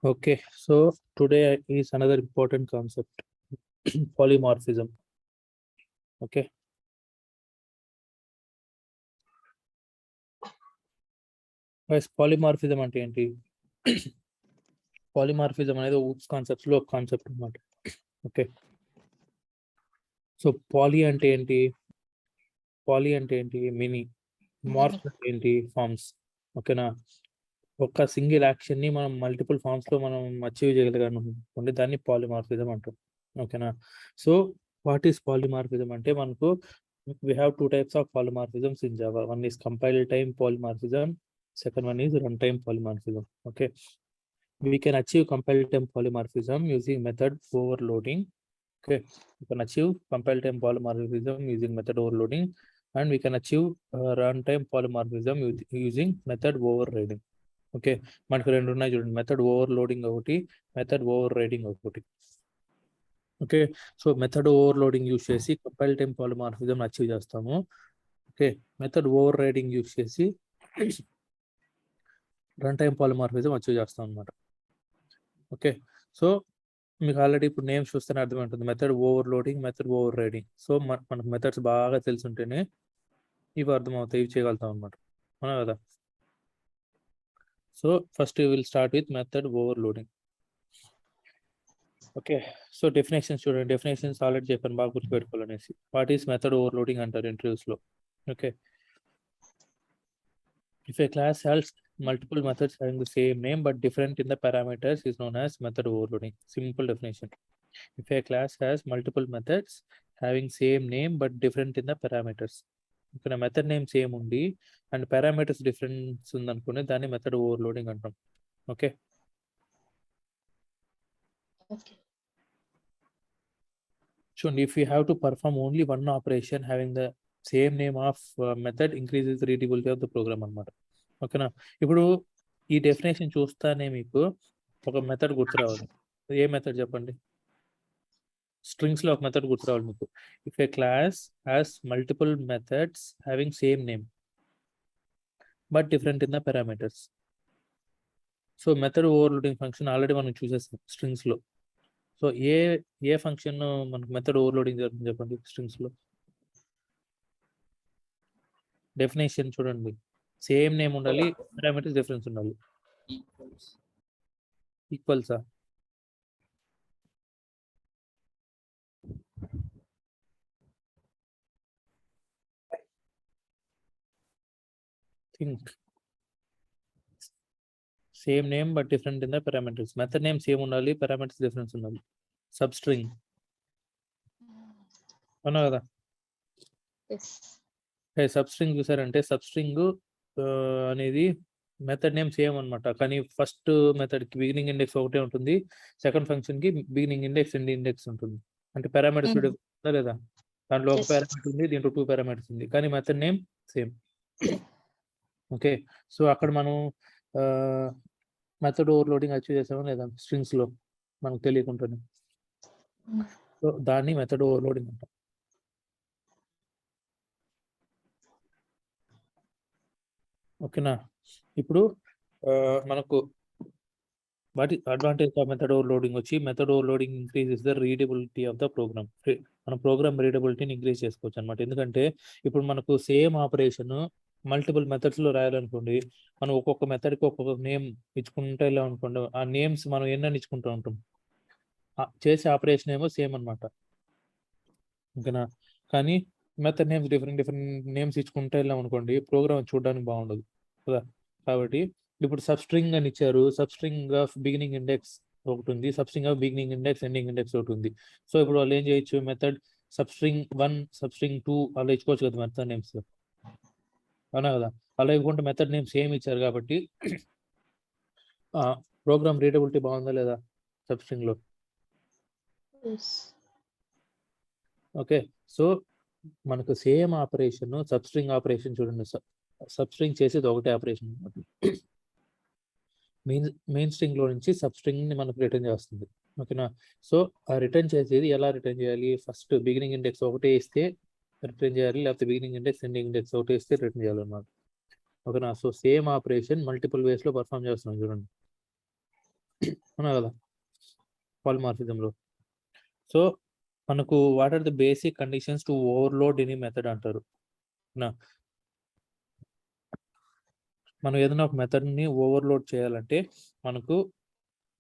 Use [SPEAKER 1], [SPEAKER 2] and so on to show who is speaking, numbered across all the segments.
[SPEAKER 1] Okay, so today is another important concept, polymorphism. Okay. Guys, polymorphism అంటే ఏంటి? Polymorphism అనేది oops concepts లో ఒక కాన్సెప్ట్ అన్నమాట. ఓకే, సో పాలీ అంటే ఏంటి? పాలీ అంటే ఏంటి? మినీ. మార్ఫ్ అంటే ఏంటి? ఫార్మ్స్. ఓకేనా? ఒక సింగిల్ యాక్షన్ ని మనం మల్టిపుల్ ఫార్మ్స్ లో మనం అచీవ్ చేయగలిగాను దాన్ని పాలిమార్ఫిజం అంటాం. ఓకేనా? సో వాట్ ఈస్ పాలిమార్ఫిజం అంటే మనకు we have two types of polymorphisms in Java. One is compile time polymorphism, second one is runtime polymorphism. Okay, we can achieve compile time polymorphism using method overloading. Okay, we can achieve compile time polymorphism using method overloading, and we can achieve runtime polymorphism using method overriding. Okay, మనకు రెండు ఉన్నాయి చూడండి, method overloading ఒకటి, method over riding ఒకటి. Okay, so method overloading use చేసి compile time polymorphism achieve చేస్తాము. Okay, method over riding use చేసి run time polymorphism achieve చేస్తాం అనమాట. ఓకే, సో మీకు ఆల్రెడీ ఇప్పుడు నేమ్స్ చూస్తేనే అర్థమవుతుంది, method overloading, method over riding. So మనకు మెథడ్స్ బాగా తెలుసుంటేనే ఇవి అర్థమవుతాయి, ఇవి చేయగలుగుతాం అనమాట, అవునా కదా? So first we will start with method overloading. Okay, so definitions చూడండి, డెఫినేషన్స్ ఆల్రెడీ చెప్పాను, బాగా గుర్తుపెట్టుకోవాలనేసి. వాట్ ఈస్ మెథడ్ ఓవర్లోడింగ్ అంటారు ఇంటర్వ్యూస్ లో. Okay, if a class has multiple methods having the same name but different in the parameters is known as method overloading. Simple definition. If a class has multiple methods having same name but different in the parameters. ఇక్కడ method name same ఉండి and parameters difference ఉందనుకుని దాన్ని method overloading అంటాం. Okay, చూడండి, if you have to perform only one operation having the same name of method increases the readability of the program అన్నమాట. ఓకేనా? ఇప్పుడు ఈ definition చూస్తానే మీకు ఒక మెథడ్ గుర్తు రావాలి. ఏ మెథడ్ చెప్పండి? స్ట్రింగ్స్ లో ఒక మెథడ్ గుర్తు రావాలి మీకు. If a class has multiple methods having same name but different in the parameters. So method overloading function already మనం చూసేస్తాం స్ట్రింగ్స్ లో. సో ఏ ఫంక్షన్ మనకు మెథడ్ ఓవర్లోడింగ్ జరుగుతుంది చెప్పండి స్ట్రింగ్స్ లో? డెఫినేషన్ చూడండి, సేమ్ నేమ్ ఉండాలి, పారామీటర్స్ డిఫరెన్స్ ఉండాలి. ఈక్వల్సా? Think. Same name but different in the parameters. Method name same ఉండాలి, పారామీటర్స్ డిఫరెన్స్ ఉండాలి. సబ్ స్ట్రింగ్ అవునా కదా? సబ్ స్ట్రింగ్ చూసారంటే సబ్ స్ట్రింగ్ అనేది మెథడ్ నేమ్ సేమ్ అనమాట, కానీ ఫస్ట్ మెథడ్ కి బిగినింగ్ ఇండెక్స్ ఒకటే ఉంటుంది, సెకండ్ ఫంక్షన్ కి బిగినింగ్ ఇండెక్స్, ఎండ్ ఇండెక్స్ ఉంటుంది. అంటే పారామీటర్స్ ఉందా లేదా? దాంట్లో ఒక పారామీటర్ ఉంది, దీంట్లో 2 పారామీటర్స్ ఉంది, కానీ method name same. Okay, so అక్కడ మనం మెథడ్ ఓవర్లోడింగ్ అచీవ్ చేసామా లేదా స్ట్రింగ్స్ లో మనకు తెలియకుండానే. సో దాన్ని మెథడ్ ఓవర్లోడింగ్ అంటాం. ఓకేనా? ఇప్పుడు మనకు వాటి అడ్వాంటేజ్ ఆఫ్ మెథడ్ ఓవర్లోడింగ్ వచ్చి, method overloading increases the readability of the program. మన ప్రోగ్రామ్ రీడబిలిటీని ఇంక్రీజ్ చేసుకోవచ్చు అనమాట. ఎందుకంటే ఇప్పుడు మనకు సేమ్ ఆపరేషన్ మల్టిపుల్ మెథడ్స్ లో రాయాలనుకోండి, మనం ఒక్కొక్క మెథడ్కి ఒక్కొక్క నేమ్ ఇచ్చుకుంటే ఇలా అనుకోండి, ఆ నేమ్స్ మనం ఎన్నని ఇచ్చుకుంటూ ఉంటాం, చేసే ఆపరేషన్ ఏమో సేమ్ అనమాట. ఓకేనా? కానీ మెథడ్ నేమ్స్ డిఫరెంట్ నేమ్స్ ఇచ్చుకుంటే వెళ్ళాం అనుకోండి, ప్రోగ్రామ్ చూడడానికి బాగుండదు కదా. కాబట్టి ఇప్పుడు సబ్ స్ట్రింగ్ అని ఇచ్చారు, sub string of beginning index ఒకటి ఉంది, sub string of beginning index, ending index ఒకటి ఉంది. సో ఇప్పుడు వాళ్ళు ఏం చేయొచ్చు, method sub string 1, sub string 2 అలా ఇచ్చుకోవచ్చు కదా మెథడ్ నేమ్స్, అవునా కదా? అలా ఇవ్వకుండా మెథడ్ నేమ్స్ సేమ్ ఇచ్చారు కాబట్టి ప్రోగ్రామ్ రీడబిలిటీ బాగుందా లేదా సబ్ స్ట్రింగ్ లో? ఓకే, సో మనకు same operation sub string operation చూడండి, సబ్ స్ట్రింగ్ చేసేది ఒకటే ఆపరేషన్, మెయిన్ స్ట్రింగ్ లో నుంచి సబ్ స్ట్రింగ్ ని మనకు రిటర్న్ చేస్తుంది. ఓకేనా? సో ఆ రిటర్న్ చేసేది ఎలా రిటర్న్ చేయాలి, ఫస్ట్ బిగినింగ్ ఇండెక్స్ ఒకటే ఇస్తే రిటర్న్ చేయాలి, లేకపోతే బిగినింగ్ ఇండెక్స్, ఎండింగ్ ఇండెక్స్ ఒకటే ఇస్తే రిటర్న్ చేయాలన్నమాట. ఓకేనా? So same operation multiple ways లో పర్ఫామ్ చేస్తున్నాం చూడండి. అవునా కదా పాలిమార్ఫిజంలో. సో మనకు what are the basic conditions to overload any method అంటారు. మనం ఏదైనా ఒక మెథడ్ని ఓవర్లోడ్ చేయాలంటే మనకు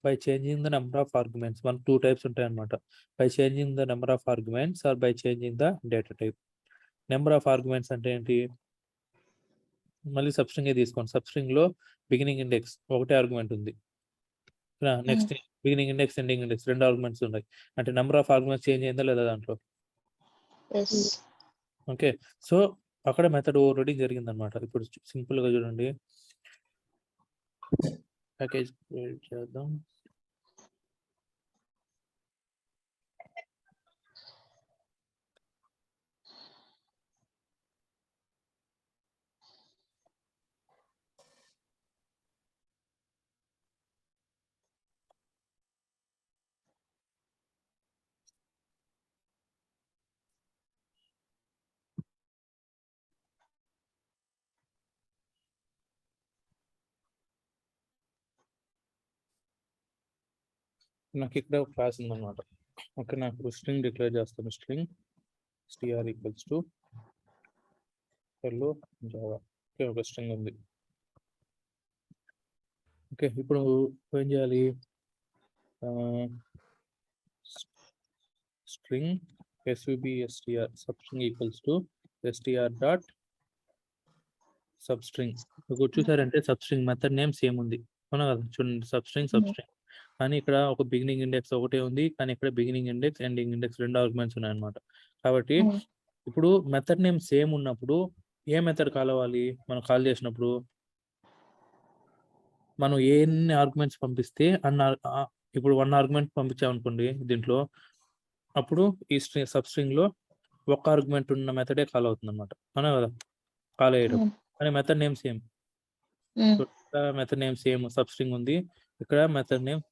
[SPEAKER 1] by changing the number of arguments, మనకు 2 టైప్స్ ఉంటాయి అన్నమాట. By changing the number of arguments or by changing the data type. Number of arguments అంటే ఏంటి? మళ్ళీ సబ్స్ట్రింగే తీసుకోండి. సబ్స్ట్రింగ్లో బిగినింగ్ ఇండెక్స్ ఒకటే ఆర్గ్యుమెంట్ ఉంది. Next beginning index, ending index 2 arguments ఉన్నాయి. అంటే నెంబర్ ఆఫ్ ఆర్గ్యుమెంట్స్ చేంజ్ అయిందా లేదా దాంట్లో? ఓకే. సో అక్కడ మెథడ్ ఓవర్లోడింగ్ జరిగిందనమాట. ఇప్పుడు సింపుల్గా చూడండి, ప్యాకేజ్ క్రియేట్ చేద్దాం. నాకు ఇక్కడ ఒక క్లాస్ ఉందన్నమాట. ఓకే, నాకు స్ట్రింగ్ డిక్లేర్ చేస్తాను. String str equals to hello Java. Okay, ఒక స్ట్రింగ్ ఉంది. ఓకే, ఇప్పుడు ఏం చేయాలి? String substr substring equals to str dot substring. ఇప్పుడు చూసారంటే సబ్స్ట్రింగ్ మెథడ్ నేమ్ సేమ్ ఉంది, అవునా కదా? చూడండి, సబ్స్ట్రింగ్ కానీ ఇక్కడ ఒక బిగినింగ్ ఇండెక్స్ ఒకటే ఉంది, కానీ ఇక్కడ beginning index, ending index 2 arguments ఉన్నాయన్నమాట. కాబట్టి ఇప్పుడు మెథడ్ నేమ్ సేమ్ ఉన్నప్పుడు ఏ మెథడ్ కాల్ అవ్వాలి? మనం కాల్ చేసినప్పుడు మనం ఎన్ని ఆర్గ్యుమెంట్స్ పంపిస్తే ఇప్పుడు 1 ఆర్గ్యుమెంట్ పంపించామనుకోండి దీంట్లో, అప్పుడు ఈ సబ్స్ట్రింగ్ లో ఒక ఆర్గ్యుమెంట్ ఉన్న మెథడే కాల్ అవుతుంది అనమాట, అవునా కదా? కాల్ అయ్యేటప్పుడు కానీ method name same. Method name same, substring ఉంది, ఇక్కడ మెథడ్ నేమ్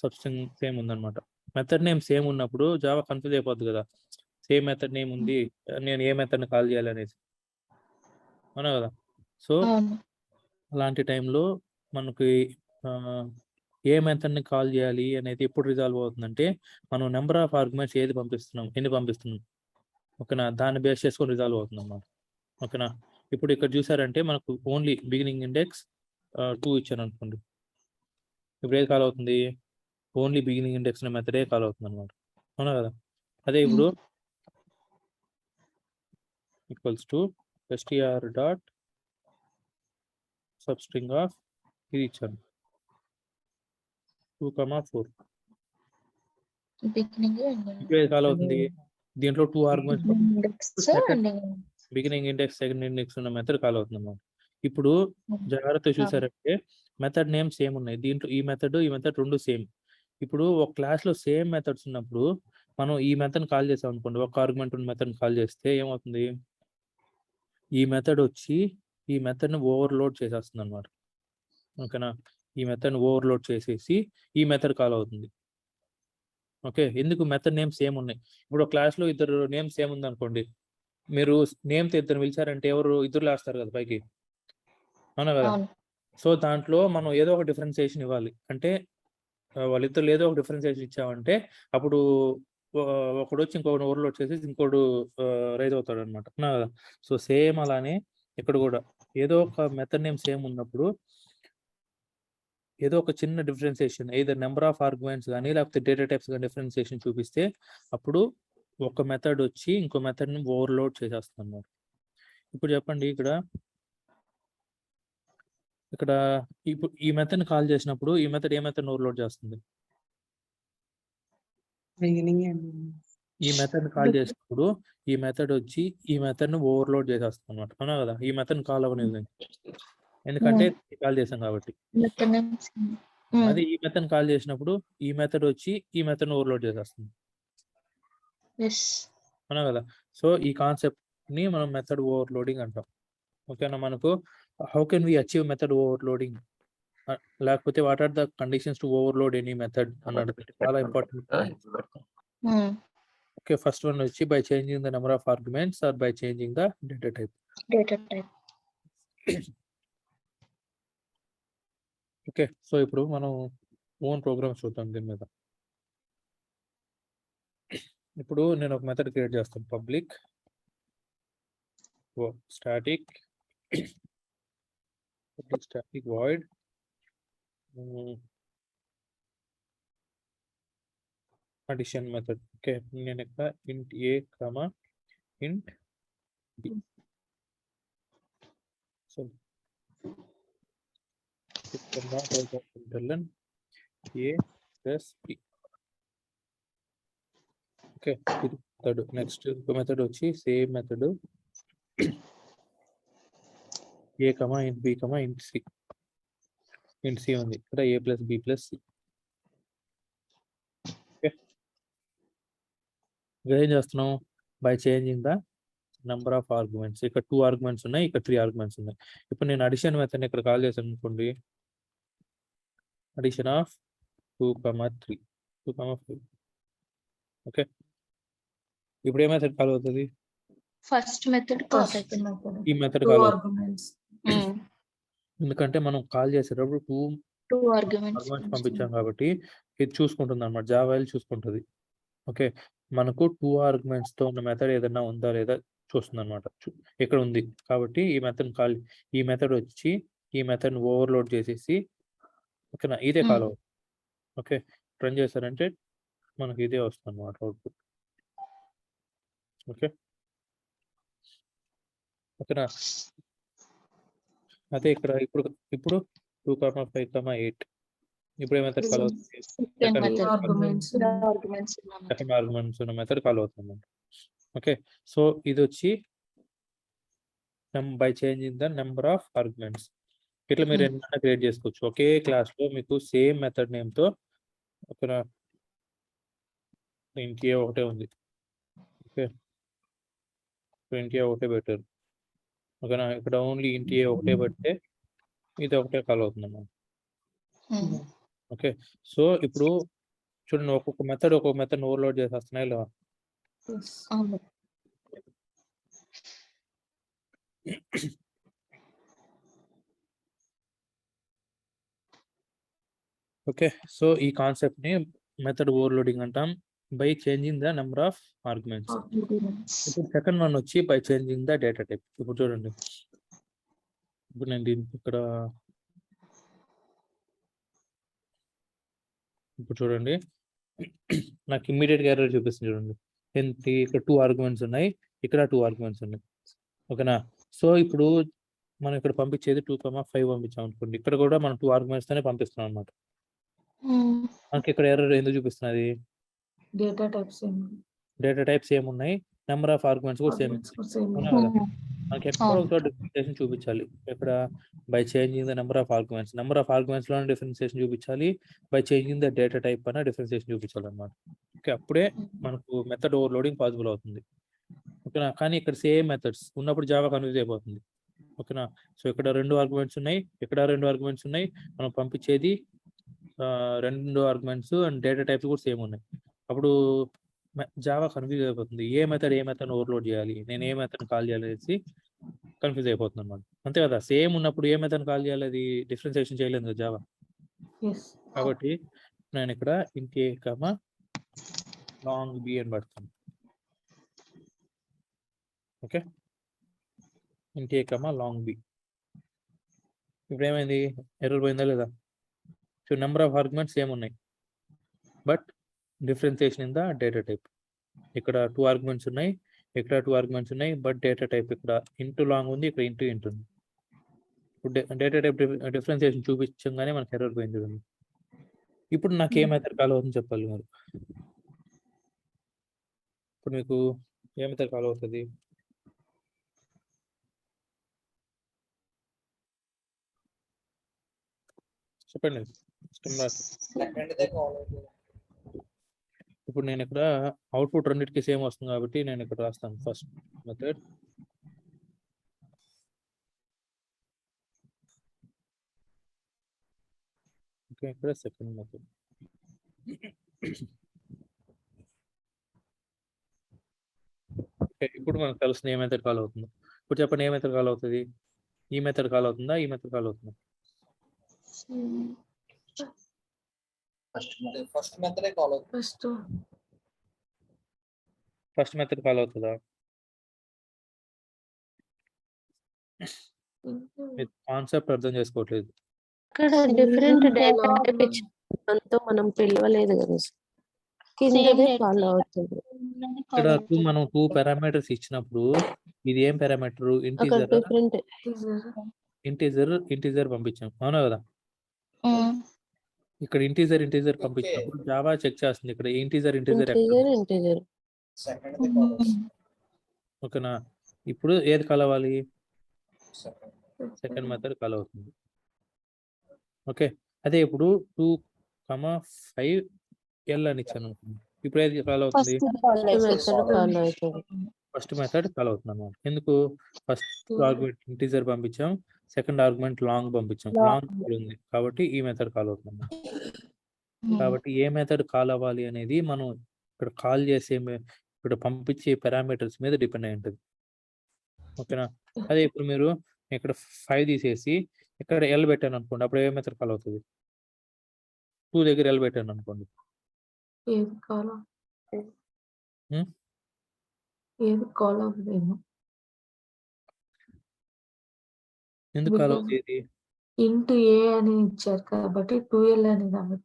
[SPEAKER 1] సబ్స్ట్రింగ్ సేమ్ ఉందన్నమాట. మెథడ్ నేమ్ సేమ్ ఉన్నప్పుడు జావా కన్ఫ్యూజ్ అయిపోద్ది కదా, సేమ్ మెథడ్ నేమ్ ఉంది, నేను ఏ మెథడ్ని కాల్ చేయాలి అనేసి, అవునా కదా? సో అలాంటి టైంలో మనకి ఏ మెథడ్ని కాల్ చేయాలి అనేది ఎప్పుడు రిజాల్వ్ అవుతుందంటే, మనం నెంబర్ ఆఫ్ ఆర్గ్యుమెంట్స్ ఎన్ని పంపిస్తున్నాం, ఓకేనా, దాన్ని బేస్ చేసుకొని రిజాల్వ్ అవుతుంది అన్నమాట. ఓకేనా, ఇప్పుడు ఇక్కడ చూసారంటే మనకు ఓన్లీ బిగినింగ్ ఇండెక్స్ 2 ఇచ్చాను అనుకోండి, ఇప్పుడు ఏది కాల్ అవుతుంది? ఓన్లీ బిగినింగ్ ఇండెక్స్ మెథడే కాల్ అవుతుంది అనమాట, అవునా కదా? అదే ఇప్పుడు equals to str dot substring of ఇది ఇచ్చాను 2,4. ఇప్పుడు ఏది కాల్ అవుతుంది? దీంట్లో 2 arguments, beginning index, second index ఉన్న మెథడ్ కాల్ అవుతుంది అన్నమాట. ఇప్పుడు జాగ్రత్త చూసారంటే మెథడ్ నేమ్ సేమ్ ఉన్నాయి దీంట్లో, ఈ మెథడ్ 2 సేమ్. ఇప్పుడు ఒక క్లాస్ లో సేమ్ మెథడ్స్ ఉన్నప్పుడు మనం ఈ మెథడ్ కాల్ చేసాం అనుకోండి, ఒక ఆర్గ్యుమెంట్ ఉన్న మెథడ్ కాల్ చేస్తే ఏమవుతుంది? ఈ మెథడ్ వచ్చి ఈ మెథడ్ని ఓవర్లోడ్ చేసేస్తుంది అనమాట, ఓకేనా? ఈ మెథడ్ని ఓవర్లోడ్ చేసేసి ఈ మెథడ్ కాల్ అవుతుంది. ఓకే, ఎందుకు? మెథడ్ నేమ్ సేమ్ ఉన్నాయి. ఇప్పుడు క్లాస్ లో ఇద్దరు నేమ్ సేమ్ ఉంది అనుకోండి, మీరు నేమ్తో ఇద్దరు పిలిచారంటే ఇద్దరు లేస్తారు కదా పైకి, అవునా కదా? సో దాంట్లో మనం ఏదో ఒక డిఫరెన్సియేషన్ ఇవ్వాలి. అంటే వాళ్ళిద్దరు ఏదో ఒక డిఫరెన్సియేషన్ ఇచ్చామంటే అప్పుడు ఒకడు వచ్చి ఇంకొకటి ఓవర్లోడ్ చేసి ఇంకోటి రైజ్ అవుతాడు అనమాట, అవునా కదా? సో సేమ్ అలానే ఇక్కడ కూడా ఏదో ఒక మెథడ్ నేమ్ సేమ్ ఉన్నప్పుడు ఏదో ఒక చిన్న differentiation, either number of arguments కానీ లేకపోతే డేటా టైప్స్ కానీ డిఫరెన్సియేషన్ చూపిస్తే అప్పుడు ఒక మెథడ్ వచ్చి ఇంకో మెథడ్ని ఓవర్లోడ్ చేసేస్తుంది అన్నమాట. ఇప్పుడు చెప్పండి, ఇక్కడ ఇప్పుడు ఈ మెథడ్ని కాల్ చేసినప్పుడు ఈ మెథడ్ ఏ మెథడ్ ఓవర్లోడ్ చేస్తుంది? ఈ మెథడ్ కాల్ చేసినప్పుడు ఈ మెథడ్ వచ్చి ఈ మెథడ్ని ఓవర్లోడ్ చేసేస్తుంది అనమాట, అవునా కదా? ఈ మెథడ్ కాల్ అవ్వలేదు, ఎందుకంటే కాల్ చేసాం కాబట్టి. అది ఈ మెథడ్ కాల్ చేసినప్పుడు ఈ మెథడ్ వచ్చి ఈ మెథడ్ ఓవర్లోడ్ చేసేస్తుంది, అవునా కదా? సో ఈ కాన్సెప్ట్ ని మనం మెథడ్ ఓవర్లోడింగ్ అంటాం, ఓకేనా? మనకు how can we achieve method overloading, లేకపోతే what are the conditions to overload any method అన్నది చాలా ఇంపార్టెంట్. ఓకే, ఫస్ట్ వన్ వచ్చి by changing the number of arguments or by changing the data type. Okay, so ఇప్పుడు మనం own programmes చూద్దాం దీని మీద. ఇప్పుడు నేను ఒక మెథడ్ క్రియేట్ చేస్తాను. Public static void addition method. Okay, నేను ఇక్కడ int a comma int b. So a plus b. Okay, ఇది మెథడ్. నెక్స్ట్ ఇంకో మెథడ్ వచ్చి same method a comma int b comma int c. int c ఉంది ఇక్కడ, a plus b plus c. Okay, ఇక్కడ ఏం చేస్తున్నాం? By changing the number of arguments. ఇక్కడ 2 arguments ఉన్నాయి, ఇక్కడ 3 ఆర్గ్యుమెంట్స్ ఉన్నాయి. ఇప్పుడు నేను అడిషన్ మెథడ్ ఇక్కడ కాల్ చేశాను అనుకోండి, అడిషన్ ఆఫ్ 2, 3, 2, 4. ఓకే, ఇప్పుడు ఏ మెథడ్ కాల్ అవుతుంది?
[SPEAKER 2] ఫస్ట్ మెథడ్
[SPEAKER 1] ఈ మెథడ్ కాల్ అవుతుంది. ఎందుకంటే మనం కాల్ చేసేటప్పుడు 2 ఆర్గ్యుమెంట్స్ పంపించాం కాబట్టి ఇది చూసుకుంటుంది అన్నమాట. జావా చూసుకుంటుంది. ఓకే, మనకు 2 ఆర్గ్యుమెంట్స్ తో ఉన్న మెథడ్ ఏదైనా ఉందా లేదా చూస్తుంది అనమాట. ఇక్కడ ఉంది కాబట్టి ఈ మెథడ్ వచ్చి ఈ మెథడ్ ఓవర్లోడ్ చేసేసి, ఓకేనా, ఇదే కాల్ అవుతుంది. ఓకే, రన్ చేశారంటే మనకి ఇదే వస్తుంది అనమాట అవుట్పుట్. ఓకే, ఓకేనా. అదే ఇక్కడ ఇప్పుడు 2, 5, 8. ఇప్పుడు ఏ మెథడ్ కాల్ అవుతుంది? సెకండ్ ఆర్గ్యుమెంట్స్ ఉన్న మెథడ్ కాల్ అవుతుంది. ఓకే, సో ఇది వచ్చి by changing the number of arguments. ఇట్లా మీరు ఎన్నైనా క్రియేట్ చేసుకోవచ్చు ఒకే క్లాస్ లో. మీకు సేమ్ మెథడ్ నేమ్ తో ఒక ఇంకే ఒకటే ఉంది. ఓకే, ఇంకే ఒకటే పెట్టారు. ఓకేనా, ఇక్కడ ఓన్లీ ఇంకే ఒకటే పెడితే ఇది ఒకటే కాల్ అవుతుంది అన్నమాట. ఓకే, సో ఇప్పుడు చూడండి, ఒక్కొక్క మెథడ్ ఓవర్లోడ్ చేసేస్తున్నాయి ఇలా. ఓకే, సో ఈ కాన్సెప్ట్ ని మెథడ్ ఓవర్లోడింగ్ అంటాం, by changing the number of arguments. ఇప్పుడు సెకండ్ వన్ వచ్చి by changing the data type. ఇప్పుడు చూడండి, ఇప్పుడు నేను దీనికి ఇక్కడ ఇప్పుడు చూడండి, నాకు ఇమ్మీడియట్గా ఎర్రర్ చూపిస్తుంది. చూడండి, ఇక్కడ 2 ఆర్గ్యుమెంట్స్ ఉన్నాయి, ఇక్కడ 2 ఆర్గ్యుమెంట్స్ ఉన్నాయి. ఓకేనా, సో ఇప్పుడు మనం ఇక్కడ పంపించేది 2, 5 పంపించాం అనుకోండి, ఇక్కడ కూడా మనం 2 ఆర్గ్యుమెంట్స్ తోనే పంపిస్తున్నాం అనమాట. మనకి ఇక్కడ ఎర్రర్ ఎందుకు చూపిస్తున్నది? డేటా టైప్స్ సేమ్ ఉన్నాయి, నెంబర్ ఆఫ్ ఆర్గ్యుమెంట్స్ కూడా సేమ్. మనకి ఎక్కడ ఒక డిఫరెన్షియేషన్ చూపించాలి. ఇక్కడ by changing the number of arguments లో డిఫరెన్షియేషన్ చూపించాలి, by changing the data type అన్న డిఫరెన్షియేషన్ చూపించాలి అనమాట. ఓకే, అప్పుడే మనకు మెథడ్ ఓవర్లోడింగ్ పాసిబుల్ అవుతుంది. ఓకేనా, కానీ ఇక్కడ సేమ్ మెథడ్స్ ఉన్నప్పుడు జావా కన్ఫ్యూజ్ అయిపోతుంది. ఓకేనా, సో ఇక్కడ 2 ఆర్గ్యుమెంట్స్ ఉన్నాయి, ఇక్కడ 2 ఆర్గ్యుమెంట్స్ ఉన్నాయి, మనం పంపించేది 2 ఆర్గ్యుమెంట్స్ అండ్ డేటా టైప్స్ కూడా సేమ్ ఉన్నాయి. అప్పుడు జావా కన్ఫ్యూజ్ అయిపోతుంది. ఏ మెథడ్ ఓవర్లోడ్ చేయాలి, నేను ఏ మెథడ్ కాల్ చేయాలి అనేసి కన్ఫ్యూజ్ అయిపోతుంది అనమాట. అంతే కదా, సేమ్ ఉన్నప్పుడు ఏ మెథడ్ కాల్ చేయాలి, అది డిఫరెన్షియేషన్ చేయలేదు కదా జావా. కాబట్టి నేను ఇక్కడ ఇంకే కమా లాంగ్ బి అని పడతాను. ఓకే, ఇంకే కమా లాంగ్ బి. ఇప్పుడు ఏమైంది? ఎర్రర్ పోయిందా లేదా? So number of arguments same ఉన్నాయి, but differentiation in the data type. ఇక్కడ 2 ఆర్గ్యుమెంట్స్ ఉన్నాయి, ఇక్కడ 2 ఆర్గ్యుమెంట్స్ ఉన్నాయి, బట్ డేటా టైప్ ఇక్కడ ఇంటూ లాంగ్ ఉంది, ఇక్కడ ఇంటూ ఉంది. ఇప్పుడు డేటా టైప్ డిఫరెన్షియేషన్ చూపించగానే మనకి ఎర్రర్ పోయింది. ఇప్పుడు నాకు ఏ మెథడ్ కాల్ అవుతుంది చెప్పాలి మీరు. ఇప్పుడు మీకు ఏ మెథడ్ కాల్ అవుతుంది? చెప్పండి. ఇప్పుడు నేను ఇక్కడ అవుట్పుట్ రెండింటికి సేమ్ వస్తుంది కాబట్టి నేను ఇక్కడ రాస్తాను ఫస్ట్ మెథడ్. ఓకే, ఇక్కడ సెకండ్ మెథడ్. ఓకే, ఇప్పుడు మనకు తెలుస్తుంది ఏ మెథడ్ కాల్ అవుతుందో. ఇప్పుడు చెప్పండి, ఏ మెథడ్ కాల్ అవుతుంది? ఈ మెథడ్ కాల్ అవుతుందా, ఈ మెథడ్ కాల్ అవుతుందా?
[SPEAKER 3] ఫస్ట్ మెథడే కాల్ అవుతుంది.
[SPEAKER 2] ఫస్ట్
[SPEAKER 1] ఫస్ట్ మెథడ్ ఫాలో అవుతుందా? కాన్సెప్ట్ అర్థం చేసుకోవట్లేదు.
[SPEAKER 4] ఇక్కడ డిఫరెంట్ డేటా టైప్ ఇచ్చినంతో మనం పిలవలేదు కదా సార్. కిందదే ఫాలో అవుతుంది.
[SPEAKER 1] ఇక్కడ మనం 2 పారామీటర్స్ ఇచ్చినప్పుడు ఇది ఏం పారామీటర్?
[SPEAKER 4] అక్కడ డిఫరెంట్
[SPEAKER 1] ఇంటీజర్ పంపించాం, అవునా కదా? ఇక్కడ ఇంటీజర్ పంపించినప్పుడు జావా చెక్ చేస్తుంది ఇక్కడ integer
[SPEAKER 4] integer
[SPEAKER 3] second the call అవుతుంది.
[SPEAKER 1] ఓకేనా? ఇప్పుడు ఏది కలవాలి?
[SPEAKER 3] సెకండ్.
[SPEAKER 1] సెకండ్ మెథడ్ కాల్ అవుతుంది. ఓకే, అదే ఇప్పుడు 2,5 L అని ఇచ్చాను. ఇప్పుడు ఏది కాల్ అవుతుంది?
[SPEAKER 4] మెథడ్ ఫాలో అవుతుంది.
[SPEAKER 1] ఫస్ట్ మెథడ్ కాల్ అవుతుంది అన్నమాట. ఎందుకు? ఫస్ట్ ఆర్గ్యుమెంట్ ఇంటీజర్ పంపించాం, సెకండ్ ఆర్గ్యుమెంట్ లాంగ్ పంపించాం, లాంగ్ ఉంది కాబట్టి ఈ మెథడ్ కాల్ అవుతుంది అన్నమాట. కాబట్టి ఏ మెథడ్ కాల్ అవ్వాలి అనేది మనం ఇక్కడ కాల్ చేసే ఇక్కడ పంపించే పారామీటర్స్ మీద డిపెండ్ అయి ఉంటుంది. ఓకేనా? అదే ఇప్పుడు మీరు ఇక్కడ 5 తీసేసి ఇక్కడ ఎల్ పెట్టాను అనుకోండి, అప్పుడు ఏ మెథడ్ కాల్ అవుతుంది? 2 దగ్గర ఎల్ పెట్టాను అనుకోండి,
[SPEAKER 2] ఏది కాల్
[SPEAKER 1] హ్మ్?
[SPEAKER 2] ఏది కాల్ అవ్వదేమో.
[SPEAKER 1] ఎందుకు కాల్ అవుతుంది ఇది?
[SPEAKER 2] ఇంటూ ఏ అని ఇచ్చారు కాబట్టి 2L అనేది అవ్వదు.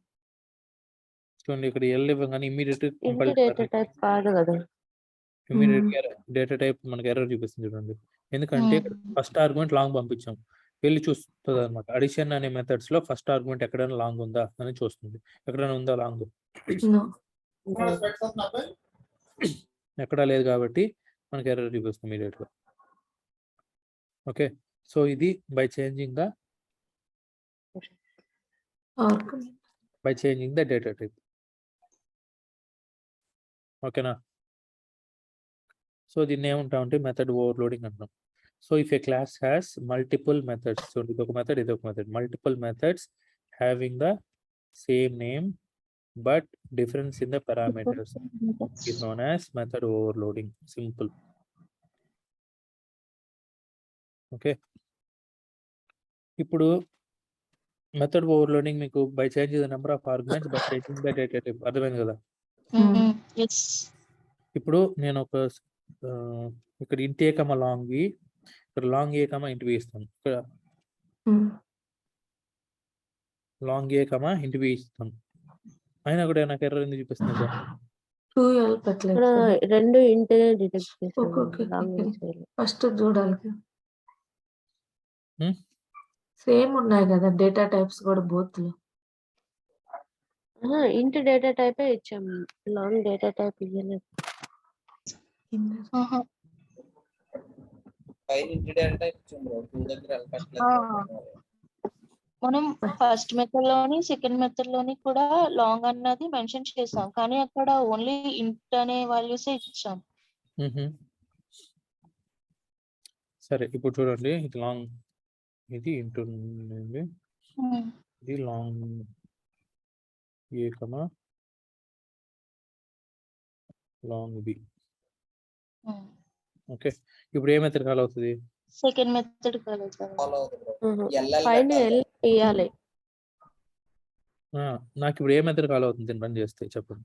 [SPEAKER 1] చూడండి ఇక్కడ ఎల్ ఇవ్వగానే ఇమీడియట్
[SPEAKER 4] ఇంటి డేటా టైప్ కాదు కదా.
[SPEAKER 1] డేటా టైప్ మనకి ఎర్రర్ చూపిస్తుంది చూడండి. ఎందుకంటే ఫస్ట్ ఆర్గ్యుమెంట్ లాంగ్ పంపించాం, వెళ్ళి చూస్తుంది అనమాట. అడిషన్ అనే మెథడ్స్ లో ఫస్ట్ ఆర్గ్యుమెంట్ ఎక్కడైనా లాంగ్ ఉందా అని చూస్తుంది. ఎక్కడైనా ఉందా లాంగ్?
[SPEAKER 2] No.
[SPEAKER 1] ఎక్కడా లేదు కాబట్టి మనకి ఎర్రర్ చూపిస్తుంది ఇమీడియట్ గా. ఓకే, సో ఇది by changing the data type. ఓకేనా? సో దీన్ని ఏమంటామంటే మెథడ్ ఓవర్లోడింగ్ అంటాం. So if a class has multiple methods, so ఇది ఒక మెథడ్, ఇది ఒక method, multiple methods having the same name but difference in the parameters is known as method overloading. Simple. Okay, ఇప్పుడు method overloading మీకు by change the number of arguments by changing the data type. అర్థమైంది కదా? ఇప్పుడు నేను ఒక ఇక్కడ ఇంట్ ఏ comma long వి, ఇక్కడ లాంగ్ ఏ కమ ఇంట్ వి ఇస్తాను. ఇక్కడ లాంగ్ ఏ కమ ఇంట్ వి ఇస్తాను, అయినా కూడా నాకు ఎర్రర్ ఎందుకు చూపిస్తుంది?
[SPEAKER 2] 2L పెట్టలేదు.
[SPEAKER 4] ఇక్కడ రెండు ఇంటినే డిటెక్ట్
[SPEAKER 2] ఓకే.
[SPEAKER 4] చేస్తాను.
[SPEAKER 2] ఫస్ట్ చూడాలి.
[SPEAKER 1] Hmm?
[SPEAKER 2] సేమ్ ఉన్నాయి కదా డేటా టైప్స్ కూడా బోత్ లో.
[SPEAKER 4] ఇంటి డేటా టైపే ఇచ్చాము, లాంగ్ డేటా టైప్ ఇవ్వలేదు.
[SPEAKER 3] పైన ఇంటి డేటా టైప్ ఇచ్చిండ్రు, 2 దగ్గర ఎల్ పెట్టలేదు.
[SPEAKER 5] మనం ఫస్ట్ మెథడ్ లోని సెకండ్ మెథడ్ లోని కూడా లాంగ్ అన్నది మెన్షన్ చేసాం, కానీ అక్కడ ఓన్లీ ఇంట్ అనే వాల్యూస్ ఇచ్చాం.
[SPEAKER 1] సరే, ఇప్పుడు చూడండి, ఇది లాంగ్, ఇది ఇంటూ ఉంది, ఇది long a comma long b. Okay, ఇప్పుడు ఏ మెథడ్ కాల్ అవుతుంది?
[SPEAKER 5] సెకండ్ మెథడ్ కలుగుతాం.
[SPEAKER 3] ఫాలో అవుతుంది. ఎల్ఎల్
[SPEAKER 4] పైన ఎల్ ఇయ్యాలి.
[SPEAKER 1] నాకు ఇప్పుడు ఏ మెథడ్ కాల్ అవుతుంది రన్ చేస్తే చెప్పండి.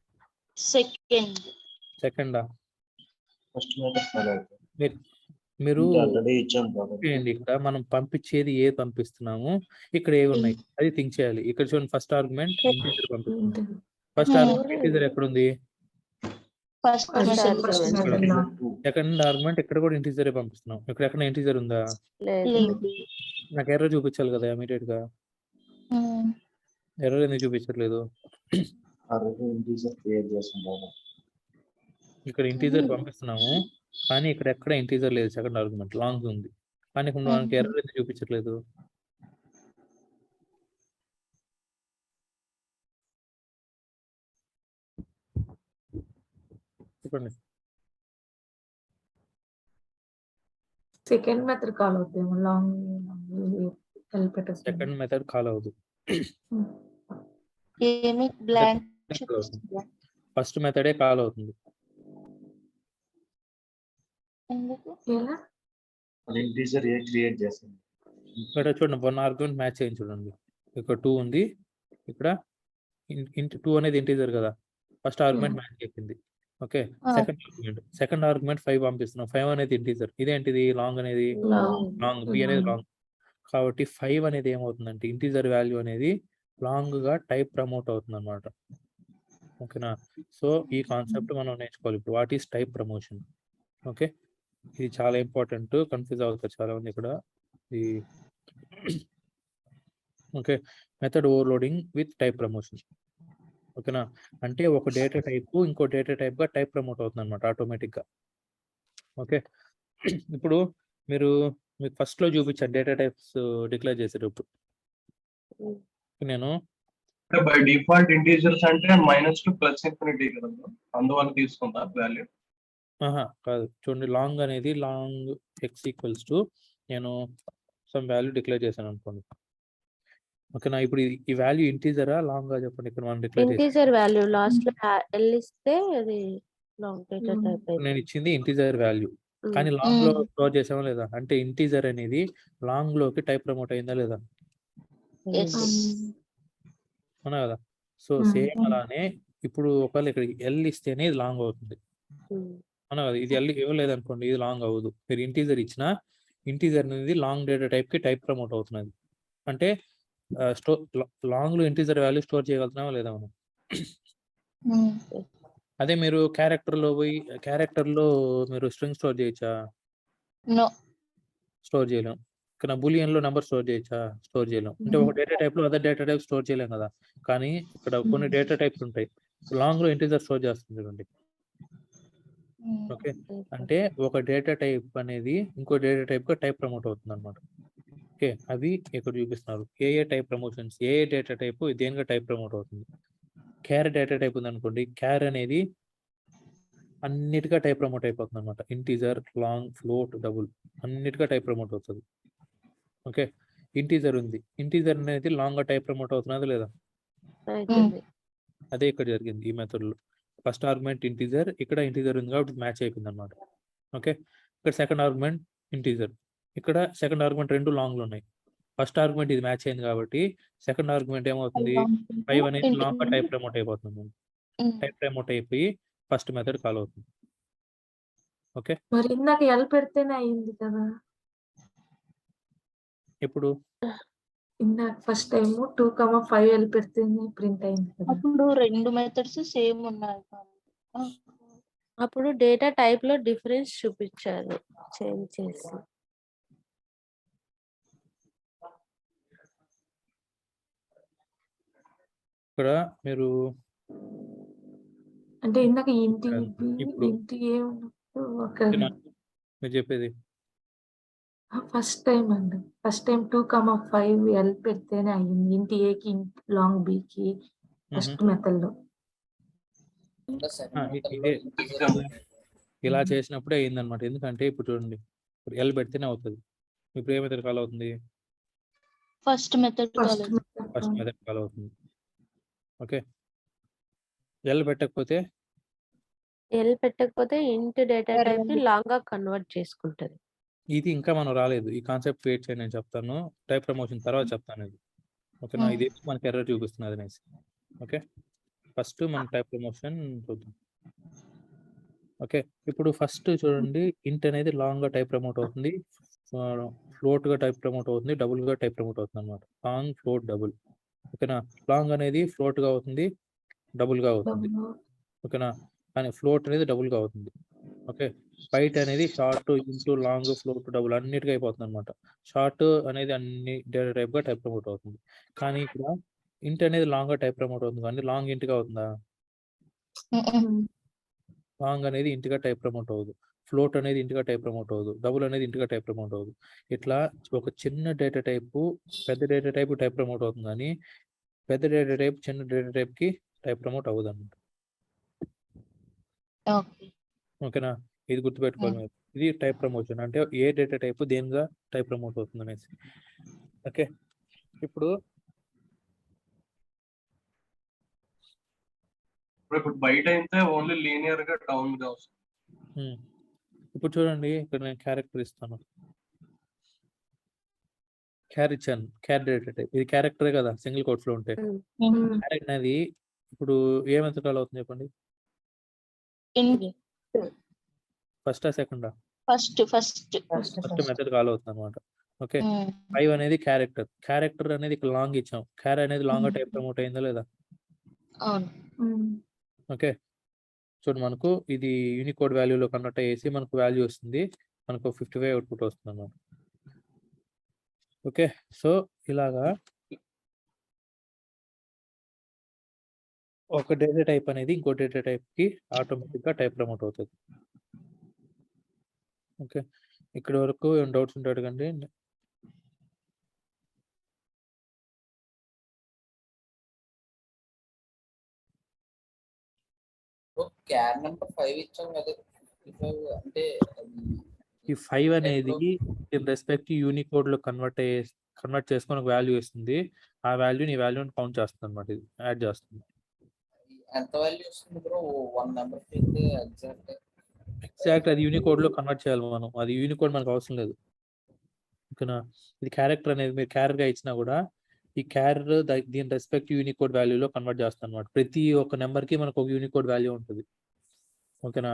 [SPEAKER 1] సెకండా?
[SPEAKER 3] ఫస్ట్ మెథడ్ ఫాలో అవుతుంది.
[SPEAKER 1] మీరు
[SPEAKER 3] ఆల్రెడీ ఇచ్చాం కాబట్టి
[SPEAKER 1] ఇక్కడ మనం పంపించేది ఏది పంపిస్తున్నాము, ఇక్కడ ఏవి ఉన్నాయి అది థింక్ చేయాలి. ఇక్కడ చూడండి, ఫస్ట్ ఆర్గ్యుమెంట్ ఇంటీజర్ పంపిస్తున్నాం. ఫస్ట్ ఆర్గ్యుమెంట్ ఇంటీజర్ ఎక్కడ ఉంది?
[SPEAKER 5] ఫస్ట్
[SPEAKER 1] సెకండ్ ఆర్గ్యుమెంట్ ఇక్కడ కూడా ఇంటీజరే పంపిస్తున్నాం. ఇక్కడ ఎక్కడ ఇంటీజర్ ఉందా? నాకు ఎర్రర్ చూపించాలి కదా ఇమీడియట్ గా. ఎర్రర్ ఎందుకు చూపించట్లేదు? ఇక్కడ ఇంటీజర్ పంపిస్తున్నాము కానీ ఇక్కడ ఎక్కడ ఇంటీజర్ లేదు, సెకండ్ ఆర్గ్యుమెంట్ లాంగ్ ఉంది, కానీ ఇప్పుడు మనకి ఎర్రర్ ఎందుకు చూపించట్లేదు? చెప్పండి.
[SPEAKER 2] సెకండ్ మెథడ్ కాల్ అవుతాయి లాంగ్
[SPEAKER 1] సెకండ్ మెథడ్ కాల్ అవుతుంది,
[SPEAKER 5] ఏమి బ్లాంక్
[SPEAKER 1] ఫస్ట్ మెథడే కాల్ అవుతుంది.
[SPEAKER 5] ఎందుకు?
[SPEAKER 2] ఎలా
[SPEAKER 3] ఇంటీజర్ ఏ క్రియేట్ చేస్తుంది.
[SPEAKER 1] ఇక్కడ చూడండి, 1 ఆర్గ్యుమెంట్ మ్యాచ్ అయ్యింది చూడండి. ఇక్కడ 2 ఉంది, ఇక్కడ 2 అనేది ఇంటీజర్ కదా, ఫస్ట్ ఆర్గ్యుమెంట్ మ్యాచ్ చెప్పింది. ఓకే, సెకండ్ ఆర్గ్యుమెంట్ 5 పంపిస్తున్నాం. 5 అనేది ఇంటీజర్, ఇదేంటిది లాంగ్ అనేది లాంగ్, బి అనేది లాంగ్. కాబట్టి 5 అనేది ఏమవుతుందంటే ఇంటీజర్ వాల్యూ అనేది లాంగ్ గా టైప్ ప్రమోట్ అవుతుంది అనమాట. ఓకేనా, సో ఈ కాన్సెప్ట్ మనం నేర్చుకోవాలి ఇప్పుడు. What is type promotion? Okay, ఇది చాలా ఇంపార్టెంట్, కన్ఫ్యూజ్ అవుతారు చాలా మంది ఇక్కడ. ఈ okay, method overloading with type promotion. ఓకేనా, అంటే ఒక డేటా టైప్ ఇంకో డేటా టైప్ గా టైప్ ప్రమోట్ అవుతుంది అనమాట ఆటోమేటిక్ గా. ఓకే, ఇప్పుడు మీకు ఫస్ట్ లో చూపించాను డేటా టైప్స్ డిక్లేర్ చేసేటప్పుడు. నేను
[SPEAKER 6] బై డిఫాల్ట్ ఇంటీజర్స్ అంటే -2 +∞ కదా, అందువల్ల తీసుకుంటా వాల్యూ.
[SPEAKER 1] కాదు, చూడండి, లాంగ్ అనేది లాంగ్ ఎక్స్ ఈక్వల్స్ టు నేను సమ్ వాల్యూ డిక్లేర్ చేశాను అనుకోండి. ఓకేనా, ఇప్పుడు ఈ వాల్యూ ఇంటీజరా లాంగ్ గా చెప్పండి. ఇక్కడ మనం డిక్లేర్ చేసి
[SPEAKER 4] ఇంటీజర్ వాల్యూ లాస్ట్ లో ఎల్ ఇస్తే అది లాంగ్ డేటా టైప్
[SPEAKER 1] నేను ఇచ్చింది ఇంటీజర్ వాల్యూ, కానీ లాంగ్ లో స్టోర్ చేసామా లేదా? అంటే ఇంటీజర్ అనేది లాంగ్ లోకి టైప్ ప్రమోట్ అయిందా లేదా? అవునా కదా? సో సేమ్ అలానే ఇప్పుడు ఒకవేళ ఇక్కడ ఎల్ ఇస్తేనే ఇది లాంగ్ అవుతుంది. అవునా కదా? ఇది ఎల్ ఇవ్వలేదనుకోండి, ఇది లాంగ్ అవ్వదు. మీరు ఇంటీజర్ ఇచ్చినా ఇంటీజర్ అనేది లాంగ్ డేటా టైప్ కి టైప్ ప్రమోట్ అవుతున్నది. అంటే లాంగ్ లో ఇంటీజర్ వాల్యూ స్టోర్ చేయగలుగుతున్నామా లేదా మనం? అదే మీరు క్యారెక్టర్ లో మీరు స్ట్రింగ్ స్టోర్ చేయొచ్చా? స్టోర్ చేయలేం. ఇక్కడ బూలియన్ లో నెంబర్ స్టోర్ చేయొచ్చా? స్టోర్ చేయలేం. అంటే ఒక డేటా టైప్ లో అదర్ డేటా టైప్ స్టోర్ చేయలేం కదా. కానీ ఇక్కడ కొన్ని డేటా టైప్స్ ఉంటాయి, లాంగ్ లో ఇంటీజర్ స్టోర్ చేస్తుంది చూడండి. ఓకే, అంటే ఒక డేటా టైప్ అనేది ఇంకో డేటా టైప్ గా టైప్ ప్రమోట్ అవుతుంది అనమాట. ఓకే, అవి ఇక్కడ చూపిస్తున్నారు. ఏ టైప్ ప్రమోషన్స్, ఏ డేటా టైప్ దేనిగా టైప్ ప్రమోట్ అవుతుంది. క్యార్ డేటా టైప్ ఉంది అనుకోండి, క్యార్ అనేది అన్నిటిగా టైప్ ప్రమోట్ అయిపోతుంది అనమాట. ఇంటీజర్, లాంగ్, ఫ్లోట్, డబుల్ అన్నిటిగా టైప్ ప్రమోట్ అవుతుంది. ఓకే, ఇంటీజర్ ఉంది, ఇంటీజర్ అనేది లాంగ్ గా టైప్ ప్రమోట్ అవుతున్నది లేదా? అదే ఇక్కడ జరిగింది ఈ మెథడ్ లో. ఫస్ట్ ఆర్గ్యుమెంట్ ఇంటీజర్, ఇక్కడ ఇంటీజర్ ఉంది కాబట్టి మ్యాచ్ అయిపోయింది అనమాట. ఓకే, ఇక్కడ సెకండ్ ఆర్గ్యుమెంట్ ఇంటీజర్, ఇక్కడ సెకండ్ ఆర్గ్యుమెంట్ రెండు లాంగ్ లో ఉన్నాయి. ఫస్ట్ ఆర్గ్యుమెంట్ ఇది మ్యాచ్ అయింది కాబట్టి సెకండ్ ఆర్గ్యుమెంట్ ఏమవుతుంది, 5 అనేది లాంగ్ గా టైప్ ప్రమోట్ అయిపోతుంది. టైప్ ప్రమోట్ అయిపోయి ఫస్ట్ మెథడ్ కాల్ అవుతుంది. ఓకే,
[SPEAKER 2] మరి ఇందాక ఎల్ పెడితేనే అయింది కదా.
[SPEAKER 1] ఇప్పుడు
[SPEAKER 2] ఇందాక ఫస్ట్ టైం 2,5 ఎల్ పెడితేనే ప్రింట్ అయింది కదా.
[SPEAKER 5] అప్పుడు రెండు మెథడ్స్ సేమ్ ఉన్నాయి.
[SPEAKER 4] అప్పుడు డేటా టైప్ లో డిఫరెన్స్ చూపించారు చేంజ్ చేసి.
[SPEAKER 1] ఇక్కడ మీరు
[SPEAKER 2] అంటే ఇందాక ఇంటి
[SPEAKER 1] ఇప్పుడు
[SPEAKER 2] ఇంటి ఏ ఉన్నప్పుడు ఒక
[SPEAKER 1] మీరు చెప్పేది
[SPEAKER 2] ఫస్ట్ టైం అండి. ఫస్ట్ టైం 2,5 ఎల్ పెడితేనే అయ్యింది. ఇంటి ఏకి లాంగ్ బికి ఫస్ట్ మెథడ్ లో.
[SPEAKER 1] ఇదే ఇలా చేసినప్పుడే అయిందనమాట. ఎందుకంటే ఇప్పుడు చూడండి, ఇప్పుడు ఎల్ పెడితేనే అవుతుంది. ఇప్పుడు ఏ మెథడ్ కాల్ అవుతుంది?
[SPEAKER 5] ఫస్ట్ మెథడ్
[SPEAKER 1] కాల్ అవుతుంది. ఓకే, ఎల్ పెట్టకపోతే
[SPEAKER 4] ఇంట్ డేటా టైప్ ని లాంగ్ గా కన్వర్ట్ చేసుకుంటది.
[SPEAKER 1] ఇది ఇంకా మనం రాలేదు. ఈ కాన్సెప్ట్ క్రియేట్ చేయండి, నేను చెప్తాను. టైప్ ప్రమోషన్ తర్వాత చెప్తాను ఇది. ఓకేనా, ఇది మనకి ఎర్రర్ చూపిస్తున్నది అనేసి. ఓకే, ఫస్ట్ మనం టైప్ ప్రమోషన్ చూద్దాం. ఓకే, ఇప్పుడు ఫస్ట్ చూడండి, ఇంట్ అనేది లాంగ్ గా టైప్ ప్రమోట్ అవుతుంది, ఫ్లోట్ గా టైప్ ప్రమోట్ అవుతుంది, డబుల్ గా టైప్ ప్రమోట్ అవుతుంది అనమాట. Long, float, double. ఓకేనా, లాంగ్ అనేది ఫ్లోట్ గా అవుతుంది, డబుల్ గా అవుతుంది. ఓకేనా, కానీ ఫ్లోట్ అనేది డబుల్ గా అవుతుంది. ఓకే, బైట్ అనేది short, int, long, float, double అన్నిటిగా అయిపోతుంది అనమాట. షార్ట్ అనేది అన్ని డేటా టైప్ గా టైప్ ప్రమోట్ అవుతుంది. కానీ ఇక్కడ ఇంట్ అనేది లాంగ్ గా టైప్ ప్రమోట్ అవుతుంది, కానీ లాంగ్ ఇంట్ గా అవుతుందా? లాంగ్ అనేది ఇంటిగా టైప్ ప్రమోట్ అవ్వదు, ఫ్లోట్ అనేది ఇంటిగా టైప్ ప్రమోట్ అవ్వదు, డబుల్ అనేది ఇంటిగా టైప్ ప్రమోట్ అవ్వదు. ఇట్లా ఒక చిన్న డేటా టైప్ పెద్ద డేటా టైప్ టైప్ ప్రమోట్ అవుతుంది, కానీ పెద్ద డేటా టైప్ చిన్న డేటా టైప్ కి టైప్ ప్రమోట్ అవ్వదు అనమాట. ఓకేనా, ఇది గుర్తుపెట్టుకోవాలి మీరు. ఇది టైప్ ప్రమోషన్ అంటే ఏ డేటా టైప్ దేనిగా టైప్ ప్రమోట్ అవుతుంది అనేసి. ఓకే, ఇప్పుడు
[SPEAKER 6] బయట అయితే ఓన్లీ లీనియర్ గా డౌన్ గా వస్తుంది.
[SPEAKER 1] ఇప్పుడు చూడండి, ఇక్కడ నేను క్యారెక్టర్ ఇస్తాను. క్యార్ ఇచ్చాను, క్యార్ డేటా టైప్. ఇది క్యారెక్టరే కదా సింగిల్ కోట్స్ లో ఉంటే. క్యార్ అనేది ఇప్పుడు ఏ మెథడ్ కాల్ అవుతుంది చెప్పండి, ఫస్టా సెకండా?
[SPEAKER 5] ఫస్ట్
[SPEAKER 1] ఫస్ట్ మెథడ్ కాల్ అవుతుంది అనమాట. ఓకే, 5 అనేది క్యారెక్టర్. క్యారెక్టర్ అనేది ఇక్కడ లాంగ్ ఇచ్చాం. క్యార్ అనేది లాంగ్ టైప్ ప్రమోట్ అయిందా లేదా?
[SPEAKER 5] అవును.
[SPEAKER 1] ఓకే, చూడు మనకు ఇది యూనికోడ్ వాల్యూలో కన్వర్ట్ అయ్యేసి మనకు వాల్యూ వస్తుంది, మనకు 55 అవుట్పుట్ వస్తుంది అన్నమాట. ఓకే, సో ఇలాగా ఒక డేటా టైప్ అనేది ఇంకో డేటా టైప్ కి ఆటోమేటిక్ గా టైప్ ప్రమోట్ అవుతుంది. ఓకే, ఇక్కడ వరకు ఏం డౌట్స్ ఉంటే అడగండి.
[SPEAKER 3] క్యార్ నెంబర్ 5 ఇచ్చాం కదా, 55 అంటే
[SPEAKER 1] ఈ 5 అనేది ఇన్ రెస్పెక్ట్ యూనికోడ్ లో కన్వర్ట్ చేసుకొని ఒక వాల్యూ ఇస్తుంది. ఆ వాల్యూని ఈ వాల్యూని కౌంట్ చేస్తుంది అనమాట, ఇది యాడ్ చేస్తుంది.
[SPEAKER 3] ఎంత వాల్యూ వస్తుంది బ్రో? 1 నెంబర్
[SPEAKER 1] ఎగ్జాక్ట్ అది యూనికోడ్ లో కన్వర్ట్ చేయాలి మనం. అది యూనికోడ్ మనకు అవసరం లేదు. ఓకేనా, ఇది క్యారెక్టర్ అనేది మీరు క్యారెక్టర్ గా ఇచ్చినా కూడా ఈ క్యారెక్టర్ దీని రెస్పెక్ట్ యూనికోడ్ వాల్యూలో కన్వర్ట్ చేస్తాం అనమాట. ప్రతి ఒక్క నెంబర్ కి మనకు ఒక యూనికోడ్ వాల్యూ ఉంటుంది. ఓకేనా,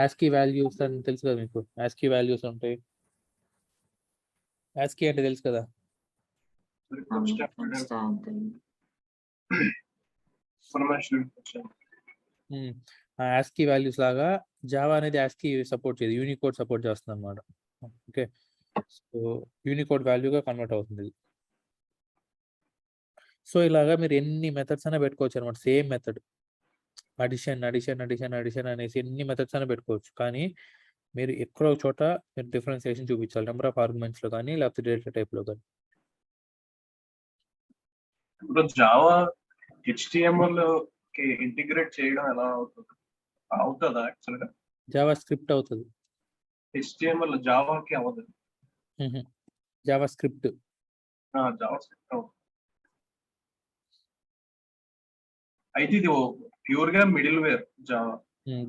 [SPEAKER 1] ASCII వాల్యూస్ అని తెలుసు కదా మీకు, ASCII వాల్యూస్ ఉంటాయి. ASCII అంటే తెలుసు కదా, ఆ ASCII వాల్యూస్ లాగా జావా అనేది ASCII సపోర్ట్ చేయదు, యూనికోడ్ సపోర్ట్ చేస్తుంది అనమాట. ఓకే, సో యూనికోడ్ వాల్యూగా కన్వర్ట్ అవుతుంది. సో ఇలాగా మీరు ఎన్ని మెథడ్స్ అయినా పెట్టుకోవచ్చు అనమాట. సేమ్ మెథడ్ అడిషన్ అనేసి ఎన్ని మెథడ్స్ అయినా పెట్టుకోవచ్చు. కానీ మీరు ఎక్కడో ఒక చోట మీరు డిఫరెన్సియేషన్ చూపించాలి, నెంబర్ ఆఫ్ ఆర్గ్యుమెంట్స్ లో కానీ లేకపోతే డేటా టైప్ లో కానీ.
[SPEAKER 6] ఇప్పుడు జావా HTML కి ఇంటిగ్రేట్ చేయడం ఎలా అవుతుందా? యాక్చువల్ గా
[SPEAKER 1] జావా స్క్రిప్ట్ అవుతుంది,
[SPEAKER 6] HTML జావాకి అవ్వదు.
[SPEAKER 1] జావా స్క్రిప్ట్
[SPEAKER 6] జావా స్క్రిప్ట్ అవుతుంది. అయితే ఇది ప్యూర్ గా middleware Java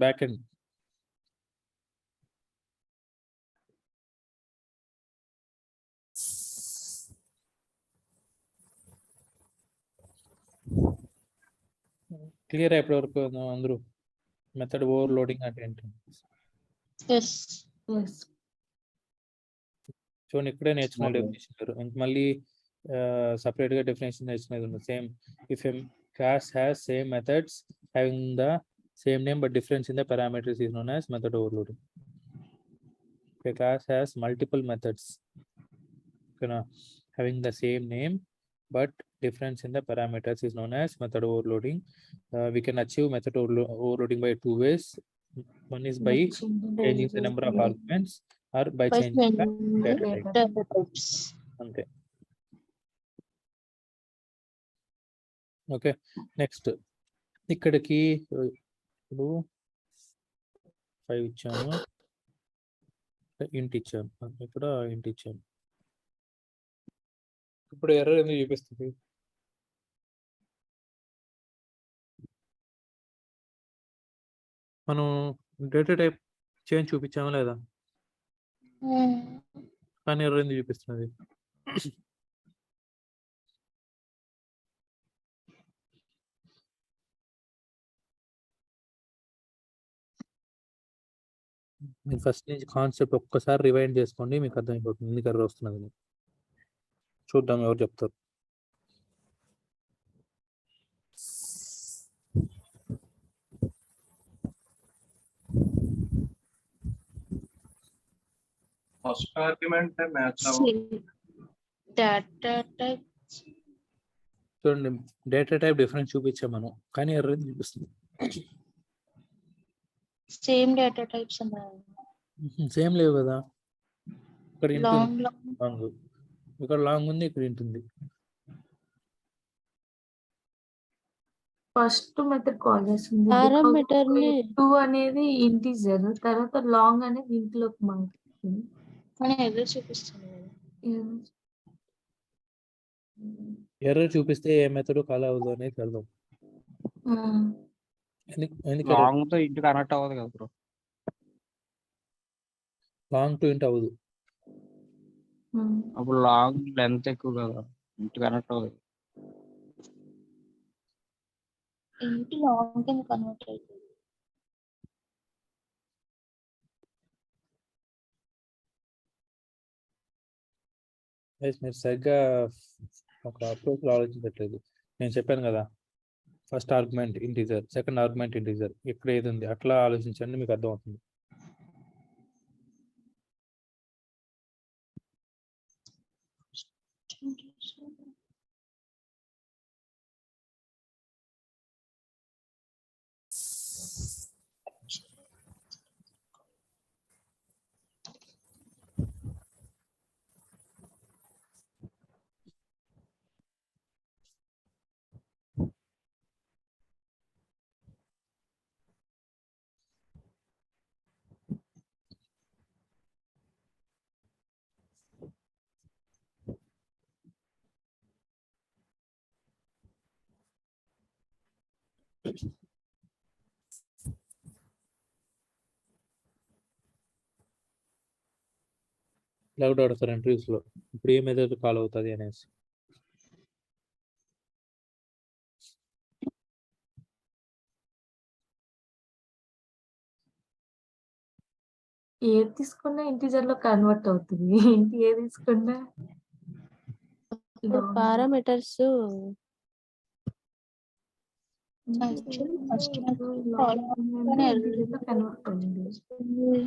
[SPEAKER 1] back end. Clear ఎప్పటి వరకు అందరూ? మెథడ్ ఓవర్లోడింగ్ అంటే ఏంటి చూడండి, ఇక్కడే నేర్చుకున్న డెఫినేషన్ మళ్ళీ సపరేట్ గా డెఫినేషన్ నేర్చుకునేది. Same if a class has same methods having the same name but difference in the parameters is known as method overloading. A class has multiple methods having the same name but difference in the parameters is known as method overloading. We can achieve method overloading by 2 ways. One is by changing the number of arguments or by changing the data types. Okay. Okay, next ఇక్కడికి ఇప్పుడు 5 ఇచ్చాను, ఇంట్ ఇచ్చాను, ఇక్కడ ఇంట్ ఇచ్చాను. ఇప్పుడు error ఎందుకు చూపిస్తుంది? మనం డేటా టైప్ చేంజ్ చూపించామా లేదా? కానీ ఎర్రర్ ఎందుకు చూపిస్తున్నది? మీరు ఫస్ట్ నుంచి కాన్సెప్ట్ ఒక్కసారి రివైండ్ చేసుకోండి, మీకు అర్థమైపోతుంది ఎందుకు ఎర్రర్ వస్తున్నది. చూద్దాం ఎవరు చెప్తారు.
[SPEAKER 6] First argument match
[SPEAKER 5] data type
[SPEAKER 1] చూడండి, డేటా టైప్ డిఫరెన్స్ చూపించాం మనం, కానీ ఎర్రర్ చూపిస్తుంది.
[SPEAKER 5] సేమ్ డేటా టైప్స్ ఉన్నాయి.
[SPEAKER 1] సేమ్ లేవు కదా, ఇక్కడ
[SPEAKER 5] లాంగ్
[SPEAKER 1] లాంగ్, ఇక్కడ లాంగ్ ఉంది, ఇక్కడ ఉంటుంది.
[SPEAKER 2] ఫస్ట్ మెథడ్ కాల్ చేస్తుంది.
[SPEAKER 4] పారామీటర్ ని
[SPEAKER 2] 2 అనేది ఇంటిజర్, తర్వాత లాంగ్ అనేది ఇంట్లోకి మారుతుంది.
[SPEAKER 5] కానీ ఎర్రర్ చూపిస్తుంది.
[SPEAKER 1] ఎర్రర్ చూపిస్తే ఏ మెథడ్ కాల్ అవ్వదు అనేది అర్థం.
[SPEAKER 7] లాంగ్ తో ఇంటి కనెక్ట్ అవ్వదు కదా బ్రో.
[SPEAKER 1] లాంగ్ టు ఇంట్ అవ్వదు.
[SPEAKER 7] అప్పుడు లాంగ్ లెంత్ ఎక్కువ కదా, ఇంటి కనెక్ట్ అవుతుంది.
[SPEAKER 5] ఇంటి లాంగ్ కింద కన్వర్ట్ అవుతుంది.
[SPEAKER 1] మీరు సరిగ్గా ఒక అప్రోచ్ ఆలోచించట్లేదు. నేను చెప్పాను కదా, first argument integer, second argument integer, ఇక్కడ ఏది ఉంది అట్లా ఆలోచించండి, మీకు అర్థమవుతుంది. డౌట్ అడుగుతారు ఇంటర్వ్యూస్ లో, ఇప్పుడు ఏ మెథడ్ ఫాలో అవుతుంది అనేసి.
[SPEAKER 2] ఏది తీసుకున్నా ఇంటీజర్ లో కన్వర్ట్ అవుతుంది. ఏంటి ఏది తీసుకున్నా
[SPEAKER 4] పారామీటర్స్
[SPEAKER 5] యాక్చువల్లీ ఫస్ట్
[SPEAKER 2] ఇంటీజర్ లో కన్వర్ట్ అయింది.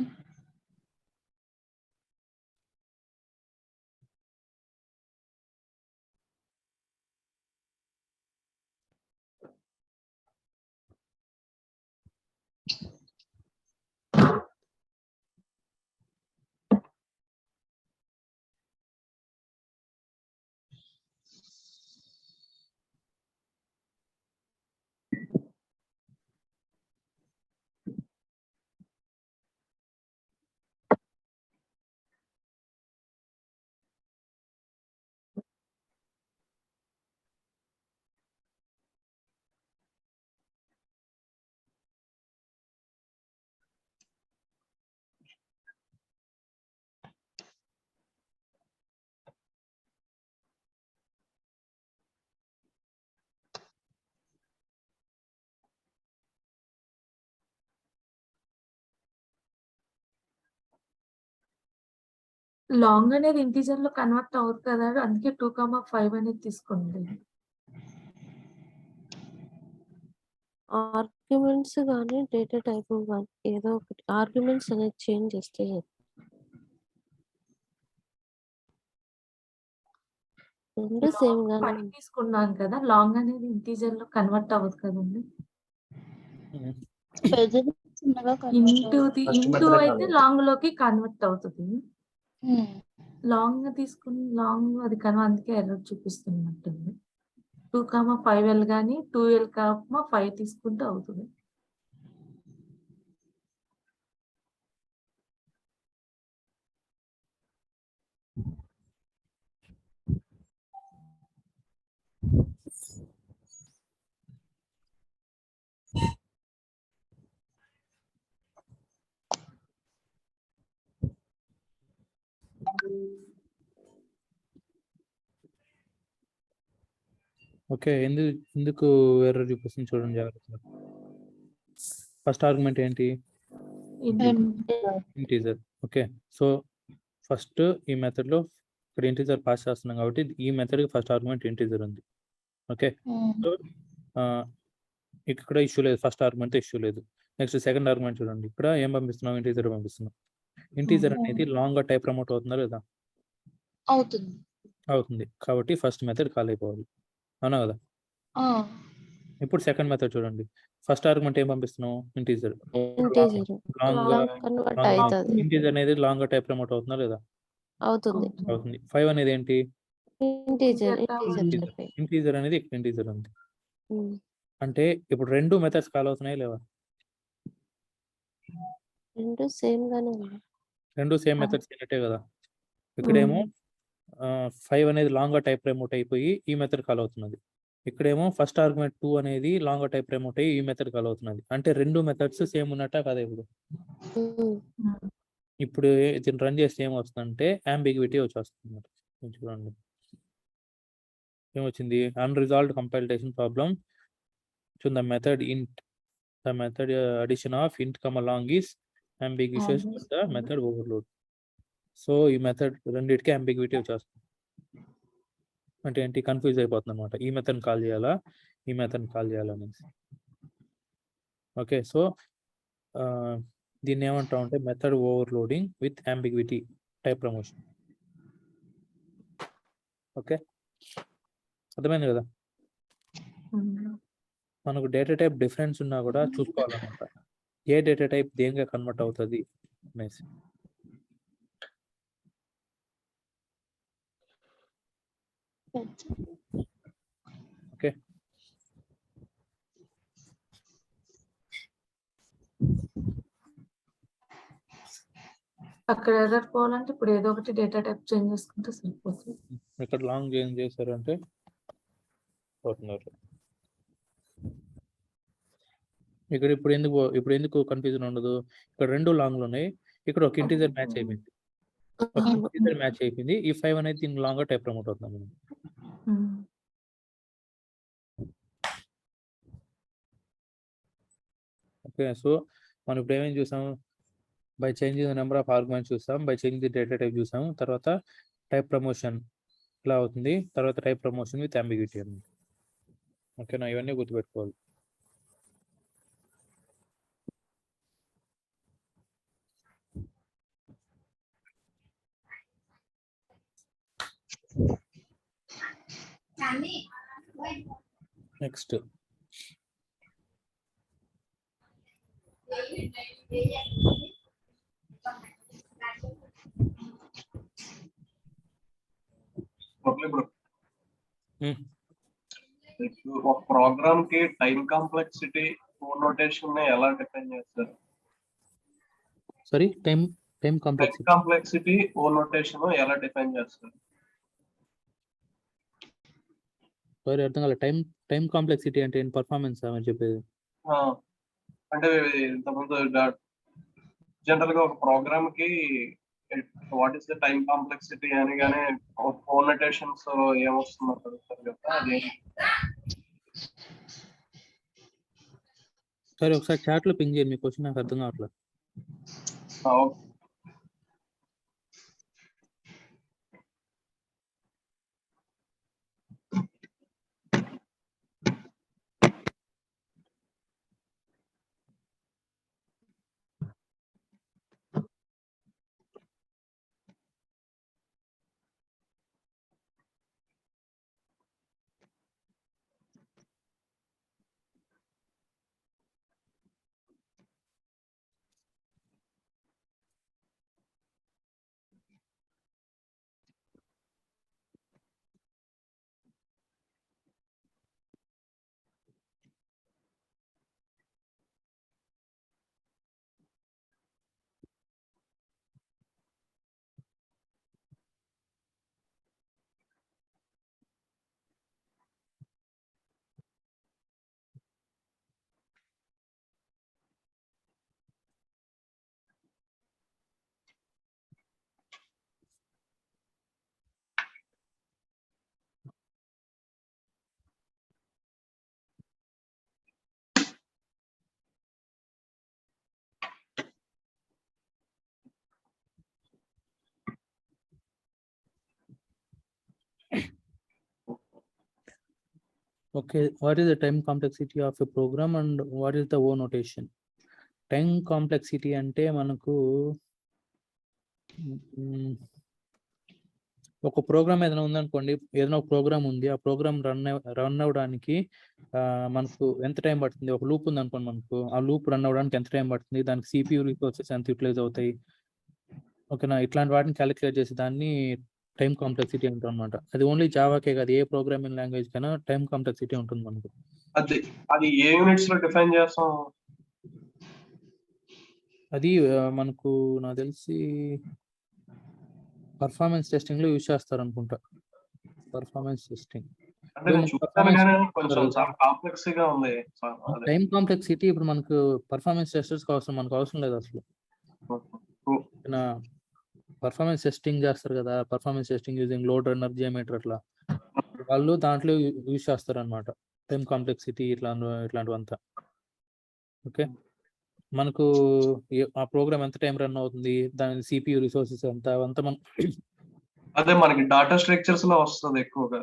[SPEAKER 2] లాంగ్ అనేది ఇంటీజర్ లో కన్వర్ట్ అవుతుంది కదా, అందుకే 2,5 అనేది తీసుకోండి.
[SPEAKER 4] ఆర్గ్యుమెంట్స్ కానీ డేటా టైప్ కానీ ఏదో ఒకటి ఆర్గ్యుమెంట్స్ అనేది చేంజ్ చేస్తే రెండు సేమ్ గానే
[SPEAKER 2] 5 తీసుకున్నాం కదా, లాంగ్ అనేది ఇంటీజర్ లో కన్వర్ట్ అవ్వదు కదండి.
[SPEAKER 5] పెద్దది చిన్నగా
[SPEAKER 2] ఇంటూ
[SPEAKER 6] First
[SPEAKER 2] ఇంటూ
[SPEAKER 6] method
[SPEAKER 2] అయితే
[SPEAKER 6] కాదు.
[SPEAKER 2] లాంగ్ లోకి కన్వర్ట్ అవుతుంది. లాంగ్ తీసుకుని లాంగ్ అది కన్నా అందుకే ఎర్రర్ చూపిస్తున్నట్టుంది. 2,5L కానీ 2L,5 తీసుకుంటే అవుతుంది.
[SPEAKER 1] ఓకే, ఎందుకు ఎర్రర్ చూపిస్తుంది చూడండి జాగ్రత్తగా. ఫస్ట్ ఆర్గ్యుమెంట్ ఏంటి? ఇంటీజర్. ఓకే, సో ఫస్ట్ ఈ మెథడ్ లో ఇక్కడ ఇంటీజర్ పాస్ చేస్తున్నాం కాబట్టి ఈ మెథడ్ ఫస్ట్ ఆర్గ్యుమెంట్ ఇంటీజర్ ఉంది. ఓకే, సో ఇక్కడ ఇష్యూ లేదు, ఫస్ట్ ఆర్గ్యుమెంట్ ఇష్యూ లేదు. నెక్స్ట్ సెకండ్ ఆర్గ్యుమెంట్ చూడండి, ఇక్కడ ఏం పంపిస్తున్నాం? ఇంటీజర్ పంపిస్తున్నాం. ఇంటీజర్ అనేది లాంగ్ గా టైప్ ప్రమోట్ అవుతుందా లేదా? అవుతుంది, కాబట్టి ఫస్ట్ మెథడ్ కాల్ అయిపోవాలి, అవునా కదా? ఇప్పుడు సెకండ్ మెథడ్ చూడండి, ఫస్ట్ ఆర్గ్యుమెంట్ ఏం పంపిస్తున్నాం? ఇంటీజర్. ఇంటీజర్ అనేది లాంగ్ గా టైప్ ప్రమోట్ అవుతుందా లేదా?
[SPEAKER 4] అవుతుంది.
[SPEAKER 1] అవుతుంది. 5 అనేది ఏంటి? ఇంటీజర్ అనేది ఇక్కడ ఇంటీజర్ ఉంది. అంటే ఇప్పుడు రెండు మెథడ్స్ కాల్ అవుతున్నాయి లేవా?
[SPEAKER 4] రెండు సేమ్ గానే ఉంది.
[SPEAKER 1] రెండు సేమ్ మెథడ్స్ అయినట్టే కదా. ఇక్కడేమో 5 అనేది లాంగ్ గా టైప్ ప్రమోట్ అయిపోయి ఈ మెథడ్ కాల్ అవుతున్నది. ఇక్కడేమో ఫస్ట్ ఆర్గ్యుమెంట్ 2 అనేది లాంగ్ గా టైప్ ప్రమోట్ అయ్యి ఈ మెథడ్ కాల్ అవుతున్నది. అంటే రెండు మెథడ్స్ సేమ్ ఉన్నట్ట కదా? ఇప్పుడు ఇప్పుడు దీన్ని రన్ చేస్తే ఏమొస్తుందంటే అంబిగ్విటీ వచ్చేస్తుంది. చూడండి ఏమొచ్చింది, unresolved compilation problem to the method int. The method addition of int long is ambiguous to the method overload. So ఈ మెథడ్ రెండింటికి అంబిగ్విటీ వచ్చేస్తుంది. అంటే ఏంటి, కన్ఫ్యూజ్ అయిపోతుంది అనమాట, ఈ మెథడ్ కాల్ చేయాలా ఈ మెథడ్ కాల్ చేయాలనేసి. ఓకే, సో దీన్ని ఏమంటాం అంటే method overloading with ambiguity type promotion. Okay, అర్థమైంది కదా. మనకు డేటా టైప్ డిఫరెన్స్ ఉన్నా కూడా చూసుకోవాలన్నమాట, ఏ డేటా టైప్ దేనిగా కన్వర్ట్ అవుతుంది అనేసి. ఓకే,
[SPEAKER 2] అక్కడ ఎర్రర్ పోవాలంటే ఇప్పుడు ఏదో ఒకటి డేటా టైప్ చేంజ్ చేసుకుంటే సరిపోతుంది.
[SPEAKER 1] ఇక్కడ లాంగ్ ఏం చేశారంటే పోతున్నారు ఇక్కడ. ఇప్పుడు ఎందుకు కన్ఫ్యూజన్ ఉండదు, ఇక్కడ 2 లాంగ్లు ఉన్నాయి, ఇక్కడ ఒక ఇంటీజర్ మ్యాచ్ అయిపోయింది, ఒక ఇంటీజర్ మ్యాచ్ అయిపోయింది. ఈ 5 అనేది దీనికి లాంగ్ గా టైప్ ప్రమోట్ అవుతుంది మనం. ఓకే, సో మనం ఇప్పుడు ఏమేమి చూసాం, by changing the number of arguments చూసాం, by changing the data type చూసాం, తర్వాత టైప్ ప్రమోషన్ ఇలా అవుతుంది, తర్వాత టైప్ ప్రమోషన్ విత్ అంబిగ్విటీ అని. ఓకేనా, ఇవన్నీ గుర్తుపెట్టుకోవాలి. నెక్స్ట్
[SPEAKER 6] ఇప్పుడు ఒక ప్రోగ్రామ్ కి టైం కాంప్లెక్సిటీ నోటేషన్ ఎలా డిఫైన్ చేస్తారు?
[SPEAKER 1] సారీ, టైం
[SPEAKER 6] కాంప్లెక్సిటీ నోటేషన్ ఎలా డిఫైన్ చేస్తారు?
[SPEAKER 1] సారీ, అర్థం కాలేదు. టైం కాంప్లెక్సిటీ అంటే పర్ఫార్మెన్స్ అని చెప్పేది.
[SPEAKER 6] అంటే ఇంతకుముందు జనరల్ గా ఒక ప్రోగ్రామ్ కి what is the time complexity అని కానీ నోటేషన్స్ ఏమొస్తుందో తెలుస్తారు కదా, అది
[SPEAKER 1] సరే ఒకసారి చాట్ లో పింగ్ చేయండి, మీ క్వశ్చన్ నాకు అర్థం కావట్లేదు. Okay, what is the time complexity of a program and what is the O notation? Time complexity అంటే మనకు ఒక ప్రోగ్రామ్ ఏదైనా ఉందనుకోండి, ఏదైనా ఒక ప్రోగ్రామ్ ఉంది, ఆ ప్రోగ్రామ్ రన్ అవ్వడానికి మనకు ఎంత టైం పడుతుంది, ఒక లూప్ ఉంది అనుకోండి, మనకు ఆ లూప్ రన్ అవ్వడానికి ఎంత టైం పడుతుంది, దానికి CPU రిసోర్సెస్ ఎంత యూటిలైజ్ అవుతాయి, ఓకేనా, ఇట్లాంటి వాటిని క్యాలిక్యులేట్ చేసి దాన్ని టైం కాంప్లెక్సిటీ అంటాం అనమాట. అది ఓన్లీ జావాకే కాదు, ఏ ప్రోగ్రామింగ్ లాంగ్వేజ్ కైనా టైం కాంప్లెక్సిటీ ఉంటుంది మనకు.
[SPEAKER 6] అది ఏ యూనిట్స్ లో డిఫైన్ చేస్తాం?
[SPEAKER 1] అది మనకు నాకు తెలిసి పర్ఫార్మెన్స్ టెస్టింగ్ లో యూజ్ చేస్తారు అనుకుంటా. పర్ఫార్మెన్స్ టెస్టింగ్ టైం కాంప్లెక్సిటీ ఇప్పుడు మనకు పర్ఫార్మెన్స్ టెస్టర్స్ అవసరం, మనకు అవసరం లేదు అసలు. నా పర్ఫార్మెన్స్ టెస్టింగ్ చేస్తారు కదా, performance testing using Lode Runner geometry అట్లా వాళ్ళు దాంట్లో యూజ్ చేస్తారు అనమాట. Time complexity ఇట్లాంటివంతా. ఓకే, మనకు ఆ ప్రోగ్రామ్ ఎంత టైం రన్ అవుతుంది, దాని సిపియు రిసోర్సెస్ ఎంత అవంతా మనం
[SPEAKER 6] అదే మనకి డాటా స్ట్రక్చర్స్ లో వస్తుంది ఎక్కువగా.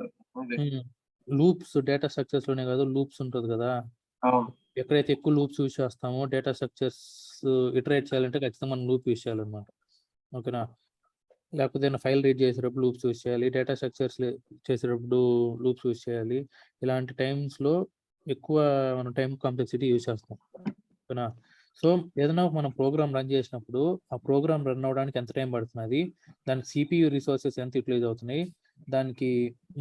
[SPEAKER 1] లూప్స్ డేటా స్ట్రక్చర్స్ లోనే కాదు, లూప్స్ ఉంటుంది కదా,
[SPEAKER 6] అవును.
[SPEAKER 1] ఎక్కడైతే ఎక్కువ లూప్స్ యూజ్ చేస్తామో డేటా స్ట్రక్చర్స్ ఇటరేట్ చేయాలంటే ఖచ్చితంగా మనం లూప్ యూజ్ చేయాలన్నమాట. ఓకేనా, లేకపోతే ఫైల్ రీడ్ చేసేటప్పుడు లూప్స్ యూజ్ చేయాలి, డేటా స్ట్రక్చర్స్ చేసేటప్పుడు లూప్స్ యూజ్ చేయాలి. ఇలాంటి టైమ్స్లో ఎక్కువ మనం టైం కాంప్లెక్సిటీ యూజ్ చేస్తాం. ఓకేనా, సో ఏదైనా మనం ప్రోగ్రామ్ రన్ చేసినప్పుడు ఆ ప్రోగ్రామ్ రన్ అవ్వడానికి ఎంత టైం పడుతున్నది, దానికి సిపియు రిసోర్సెస్ ఎంత యూటిలైజ్ అవుతున్నాయి, దానికి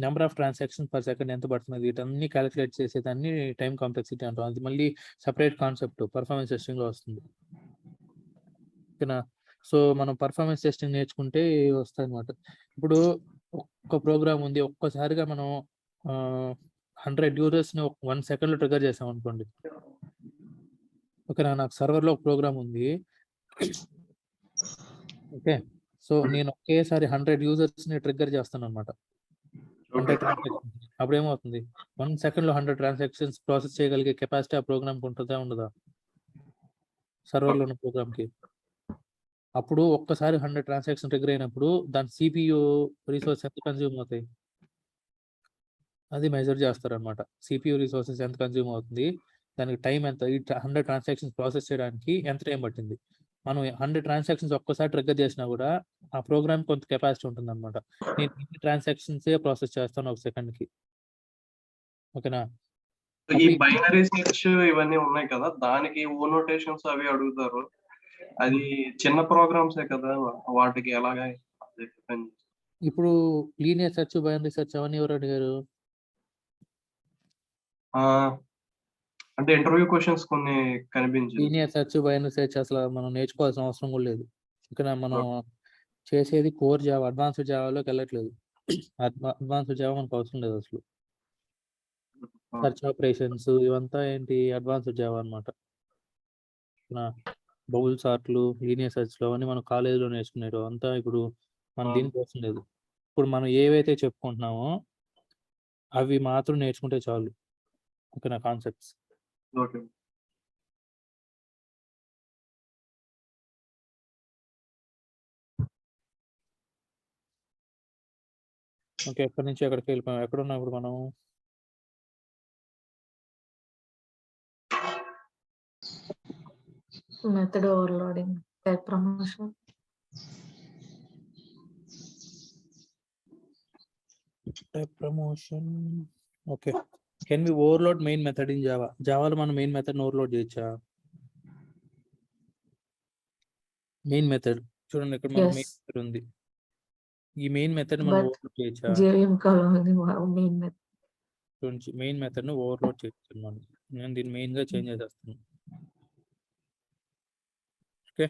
[SPEAKER 1] number of transaction per second ఎంత పడుతున్నది, వీటన్ని క్యాలిక్యులేట్ చేసేదాన్ని టైం కాంప్లెక్సిటీ అంటాం. అది మళ్ళీ సపరేట్ కాన్సెప్ట్ పర్ఫార్మెన్స్ టెస్టింగ్లో వస్తుంది. ఓకేనా, సో మనం పర్ఫార్మెన్స్ టెస్టింగ్ నేర్చుకుంటే వస్తాయి అనమాట. ఇప్పుడు ఒక్క ప్రోగ్రామ్ ఉంది, ఒక్కసారిగా మనం 100 యూజర్స్ని 1 సెకండ్లో ట్రిగర్ చేసాం అనుకోండి. ఓకేనా, నాకు సర్వర్లో ఒక ప్రోగ్రామ్ ఉంది. ఓకే, సో నేను ఒకేసారి 100 యూజర్స్ని ట్రిగ్గర్ చేస్తాను అనమాట. 100 ట్రాన్సాక్షన్స్. అప్పుడు ఏమవుతుంది, 1 సెకండ్లో 100 ట్రాన్సాక్షన్స్ ప్రాసెస్ చేయగలిగే కెపాసిటీ ఆ ప్రోగ్రామ్కి ఉంటుందా ఉండదా, సర్వర్లో ఉన్న ప్రోగ్రామ్కి? అప్పుడు ఒక్కసారి 100 ట్రాన్సాక్షన్ ట్రిగ్గర్ అయినప్పుడు దాని సిపియు రిసోర్స్ ఎంత కన్జ్యూమ్ అవుతాయి, అది మెజర్ చేస్తారనమాట. సిపియు రిసోర్సెస్ ఎంత కన్జ్యూమ్ అవుతుంది, దానికి టైం ఎంత, ఈ 100 ట్రాన్సాక్షన్స్ ప్రాసెస్ చేయడానికి ఎంత టైం పట్టింది. మనం 100 ట్రాన్సాక్షన్స్ ఒక్కసారి ట్రిగ్గర్ చేసినా కూడా ఆ ప్రోగ్రామ్ కొంత కెపాసిటీ ఉంటుంది అనమాట. నేను ఇన్ని ట్రాన్సాక్షన్సే ప్రాసెస్ చేస్తాను ఒక సెకండ్కి. ఓకేనా,
[SPEAKER 6] ఈ బైనరీ సెర్చ్ ఇవన్నీ ఉన్నాయి కదా, దానికి ఓ నోటేషన్స్ అవి అడుగుతారు. అది చిన్న ప్రోగ్రామ్సే కదా, వాటికి ఎలాగా
[SPEAKER 1] ఇప్పుడు లీనియర్ సెర్చ్, బైనరీ సెర్చ్ అవన్నీ ఎవరు అడిగారు?
[SPEAKER 6] అంటే ఇంటర్వ్యూ క్వశ్చన్స్ కొన్ని కనిపించింది.
[SPEAKER 1] లీనియర్ సెర్చ్, బైనరీ సెర్చ్ అసలు మనం నేర్చుకోవాల్సిన అవసరం కూడా లేదు. ఓకేనా, మనం చేసేది కోర్ జావా, అడ్వాన్స్డ్ జావాలోకి వెళ్ళట్లేదు. అడ్వాన్స్డ్ జావా మనకు అవసరం లేదు అసలు. సెర్చ్ ఆపరేషన్స్ ఇవంతా ఏంటి, అడ్వాన్స్డ్ జావా అనమాట. బౌల్ సార్ట్లు, లీనియర్ సెర్చ్లు అవన్నీ మనం కాలేజీలో నేర్చుకునేవి అంతా ఇప్పుడు మనం దీనికి అవసరం లేదు. ఇప్పుడు మనం ఏవైతే చెప్పుకుంటున్నామో అవి మాత్రం నేర్చుకుంటే చాలు. ఓకేనా, కాన్సెప్ట్స్.
[SPEAKER 6] ఓకే,
[SPEAKER 1] ఓకే, ఎక్కడి నుంచి ఎక్కడికి వెళ్ళిపోయాం, ఎక్కడ ఉన్నాం ఇప్పుడు మనం?
[SPEAKER 2] Method overloading, type promotion.
[SPEAKER 1] Type promotion. Okay, can we overload main method in Java? జావాలో మనం మెయిన్ మెథడ్ ఓవర్లోడ్ చేయొచ్చా? మెయిన్ మెథడ్ చూడండి, ఇక్కడ మనకు మెయిన్ మెథడ్ ఉంది. ఈ మెయిన్ మెథడ్ మనం ఓవర్లోడ్ చేయొచ్చా?
[SPEAKER 2] జేవిఎం కావాలి మెయిన్ మెథడ్.
[SPEAKER 1] చూడండి, మెయిన్ మెథడ్ ను ఓవర్లోడ్ చేయొచ్చు మనం. నేను దీన్ని మెయిన్ గా చేంజ్ చేసేస్తాను. ఓకే,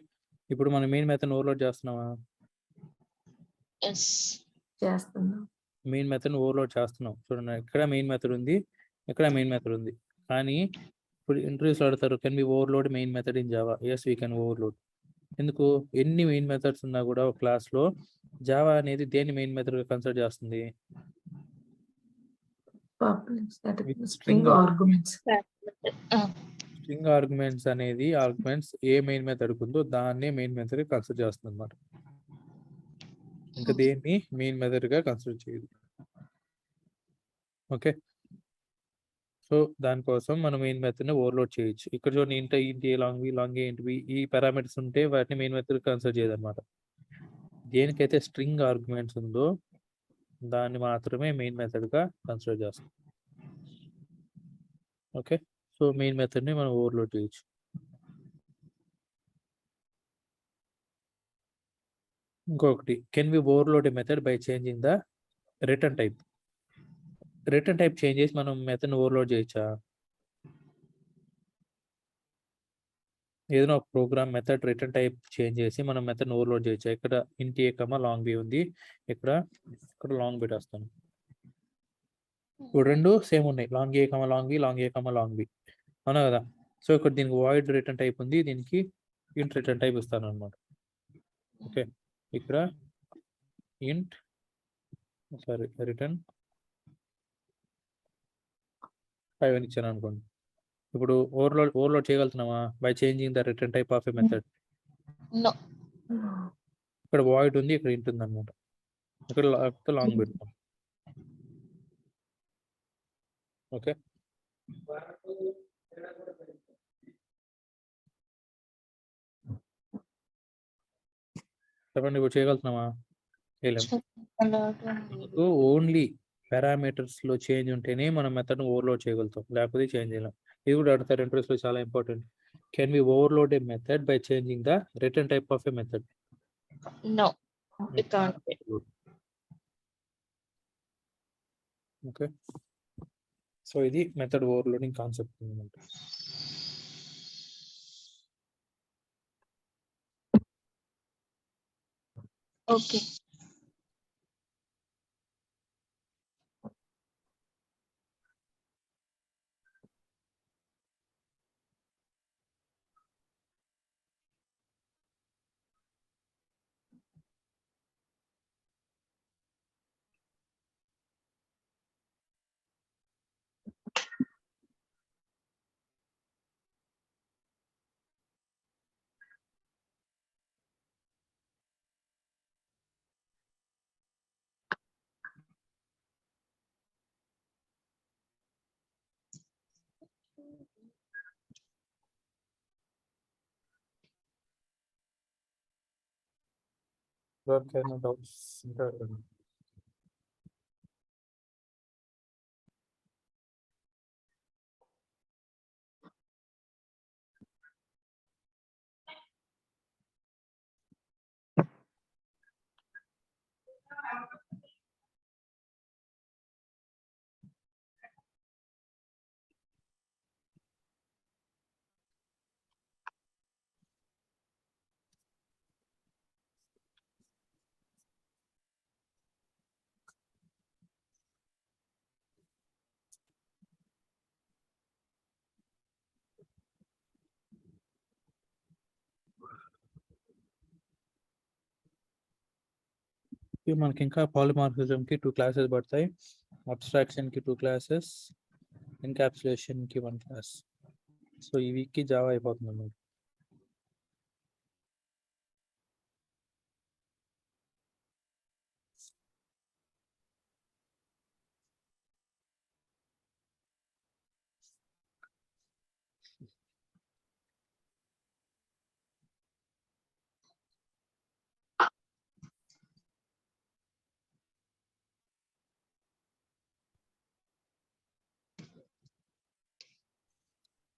[SPEAKER 1] ఇప్పుడు మనం మెయిన్ మెథడ్ ఓవర్లోడ్ చేస్తున్నావా?
[SPEAKER 2] చేస్తున్నాం.
[SPEAKER 1] మెయిన్ మెథడ్ ఓవర్లోడ్ చేస్తున్నాం. చూడండి, ఇక్కడ మెయిన్ మెథడ్ ఉంది, ఇక్కడ మెయిన్ మెథడ్ ఉంది. కానీ ఇప్పుడు ఇంటర్వ్యూస్ అడుగుతారు, can be overload main method in Java? Yes, we can overload. ఎందుకు, ఎన్ని మెయిన్ మెథడ్స్ ఉన్నా కూడా ఒక క్లాస్లో జావా అనేది దేన్ని మెయిన్ మెథడ్గా కన్సిడర్ చేస్తుంది?
[SPEAKER 2] String arguments.
[SPEAKER 1] స్ట్రింగ్ ఆర్గ్యుమెంట్స్ అనేది ఆర్గ్యుమెంట్స్ ఏ మెయిన్ మెథడ్ ఉందో దాన్నే మెయిన్ మెథడ్ కన్సిడర్ చేస్తుంది అన్నమాట. ఇంకా దేన్ని మెయిన్ మెథడ్ గా కన్సిడర్ చేయదు. ఓకే, సో దానికోసం మనం మెయిన్ మెథడ్ ని ఓవర్లోడ్ చేయొచ్చు. ఇక్కడ చూడండి, ఇంటి లాంగ్ ఏంటివి, ఈ పారామీటర్స్ ఉంటే వాటిని మెయిన్ మెథడ్ కన్సిడర్ చేయదు అనమాట. దేనికైతే స్ట్రింగ్ ఆర్గ్యుమెంట్స్ ఉందో దాన్ని మాత్రమే మెయిన్ మెథడ్ గా కన్సిడర్ చేస్తాం. ఓకే, సో మెయిన్ మెథడ్ ని మనం ఓవర్లోడ్ చేయొచ్చు. ఇంకొకటి, can we overload a method by changing the return type? Return type change చేసి మనం మెథడ్ ఓవర్లోడ్ చేయొచ్చా? ఏదైనా ఒక program method return type change చేసి మనం మెథడ్ ఓవర్లోడ్ చేయొచ్చా? ఇక్కడ ఇంటి ఏ కమా లాంగ్ బి ఉంది, ఇక్కడ లాంగ్ బిట్ వస్తాను. ఇప్పుడు రెండు సేమ్ ఉన్నాయి, long a comma long B, long a comma long B, అవునా కదా? సో ఇక్కడ దీనికి వాయిడ్ రిటర్న్ టైప్ ఉంది, దీనికి ఇంట్ రిటర్న్ టైప్ ఇస్తాను అనమాట. ఓకే, ఇక్కడ ఇంట్ సారీ రిటర్న్ 5 అని ఇచ్చాను అనుకోండి. ఇప్పుడు ఓవర్లోడ్ చేయగలుగుతున్నామా by changing the return type of a method?
[SPEAKER 5] No.
[SPEAKER 1] ఇక్కడ వాయిడ్ ఉంది, ఇక్కడ ఇంట్ ఉంది అనమాట. ఇక్కడ లాంగ్ పెడతాం. ఓకే, చెప్పండి ఇప్పుడు చేయగలుగుతున్నామా? ఓన్లీ పారామీటర్స్ లో చేంజ్ ఉంటేనే మనం మెథడ్ ఓవర్లోడ్ చేయగలుగుతాం, లేకపోతే చేంజ్ చేయలేం. ఇది కూడా అడుగుతారు ఇంట్రెస్ట్ లో, చాలా important. Can we overload a method by changing the return type of a method?
[SPEAKER 5] No, we can't.
[SPEAKER 1] Okay, so ఇది మెథడ్ ఓవర్లోడింగ్ కాన్సెప్ట్ అనమాట.
[SPEAKER 5] Okay.
[SPEAKER 1] ఎవరికైనా డౌట్స్ ఇంకా? మనకి ఇంకా పాలిమార్ఫిజం కి 2 క్లాసెస్ పడతాయి, అబ్స్ట్రాక్షన్ కి 2 క్లాసెస్, ఎన్కాప్సులేషన్ కి 1 క్లాస్. సో ఈ వీక్ కి జావా అయిపోతుంది అన్నమాట.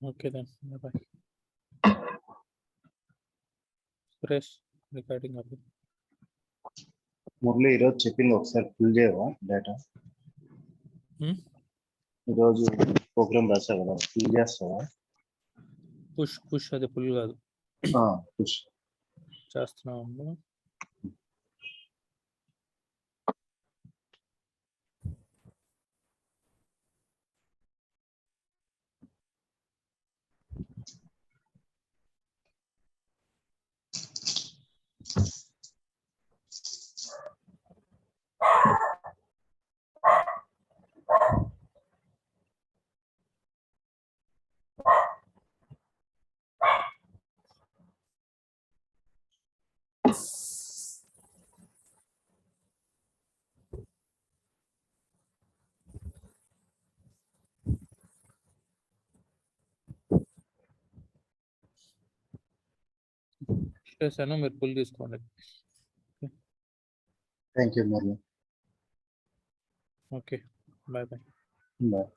[SPEAKER 1] Okay then bye. Suresh recording up.
[SPEAKER 8] Murali ఈరోజు చెప్పింది ఒకసారి ఫుల్ చేయవా డేటా? ఈరోజు ప్రోగ్రామ్ రాసావు కదా, ఫుల్ చేస్తావా?
[SPEAKER 1] పుష్ అది ఫుల్ కాదు,
[SPEAKER 8] పుష్
[SPEAKER 1] చేస్తున్నాము. చేశాను, మీరు ఫుల్ తీసుకోండి.
[SPEAKER 8] Thank you Murali.
[SPEAKER 1] Okay, bye bye.
[SPEAKER 8] Bye.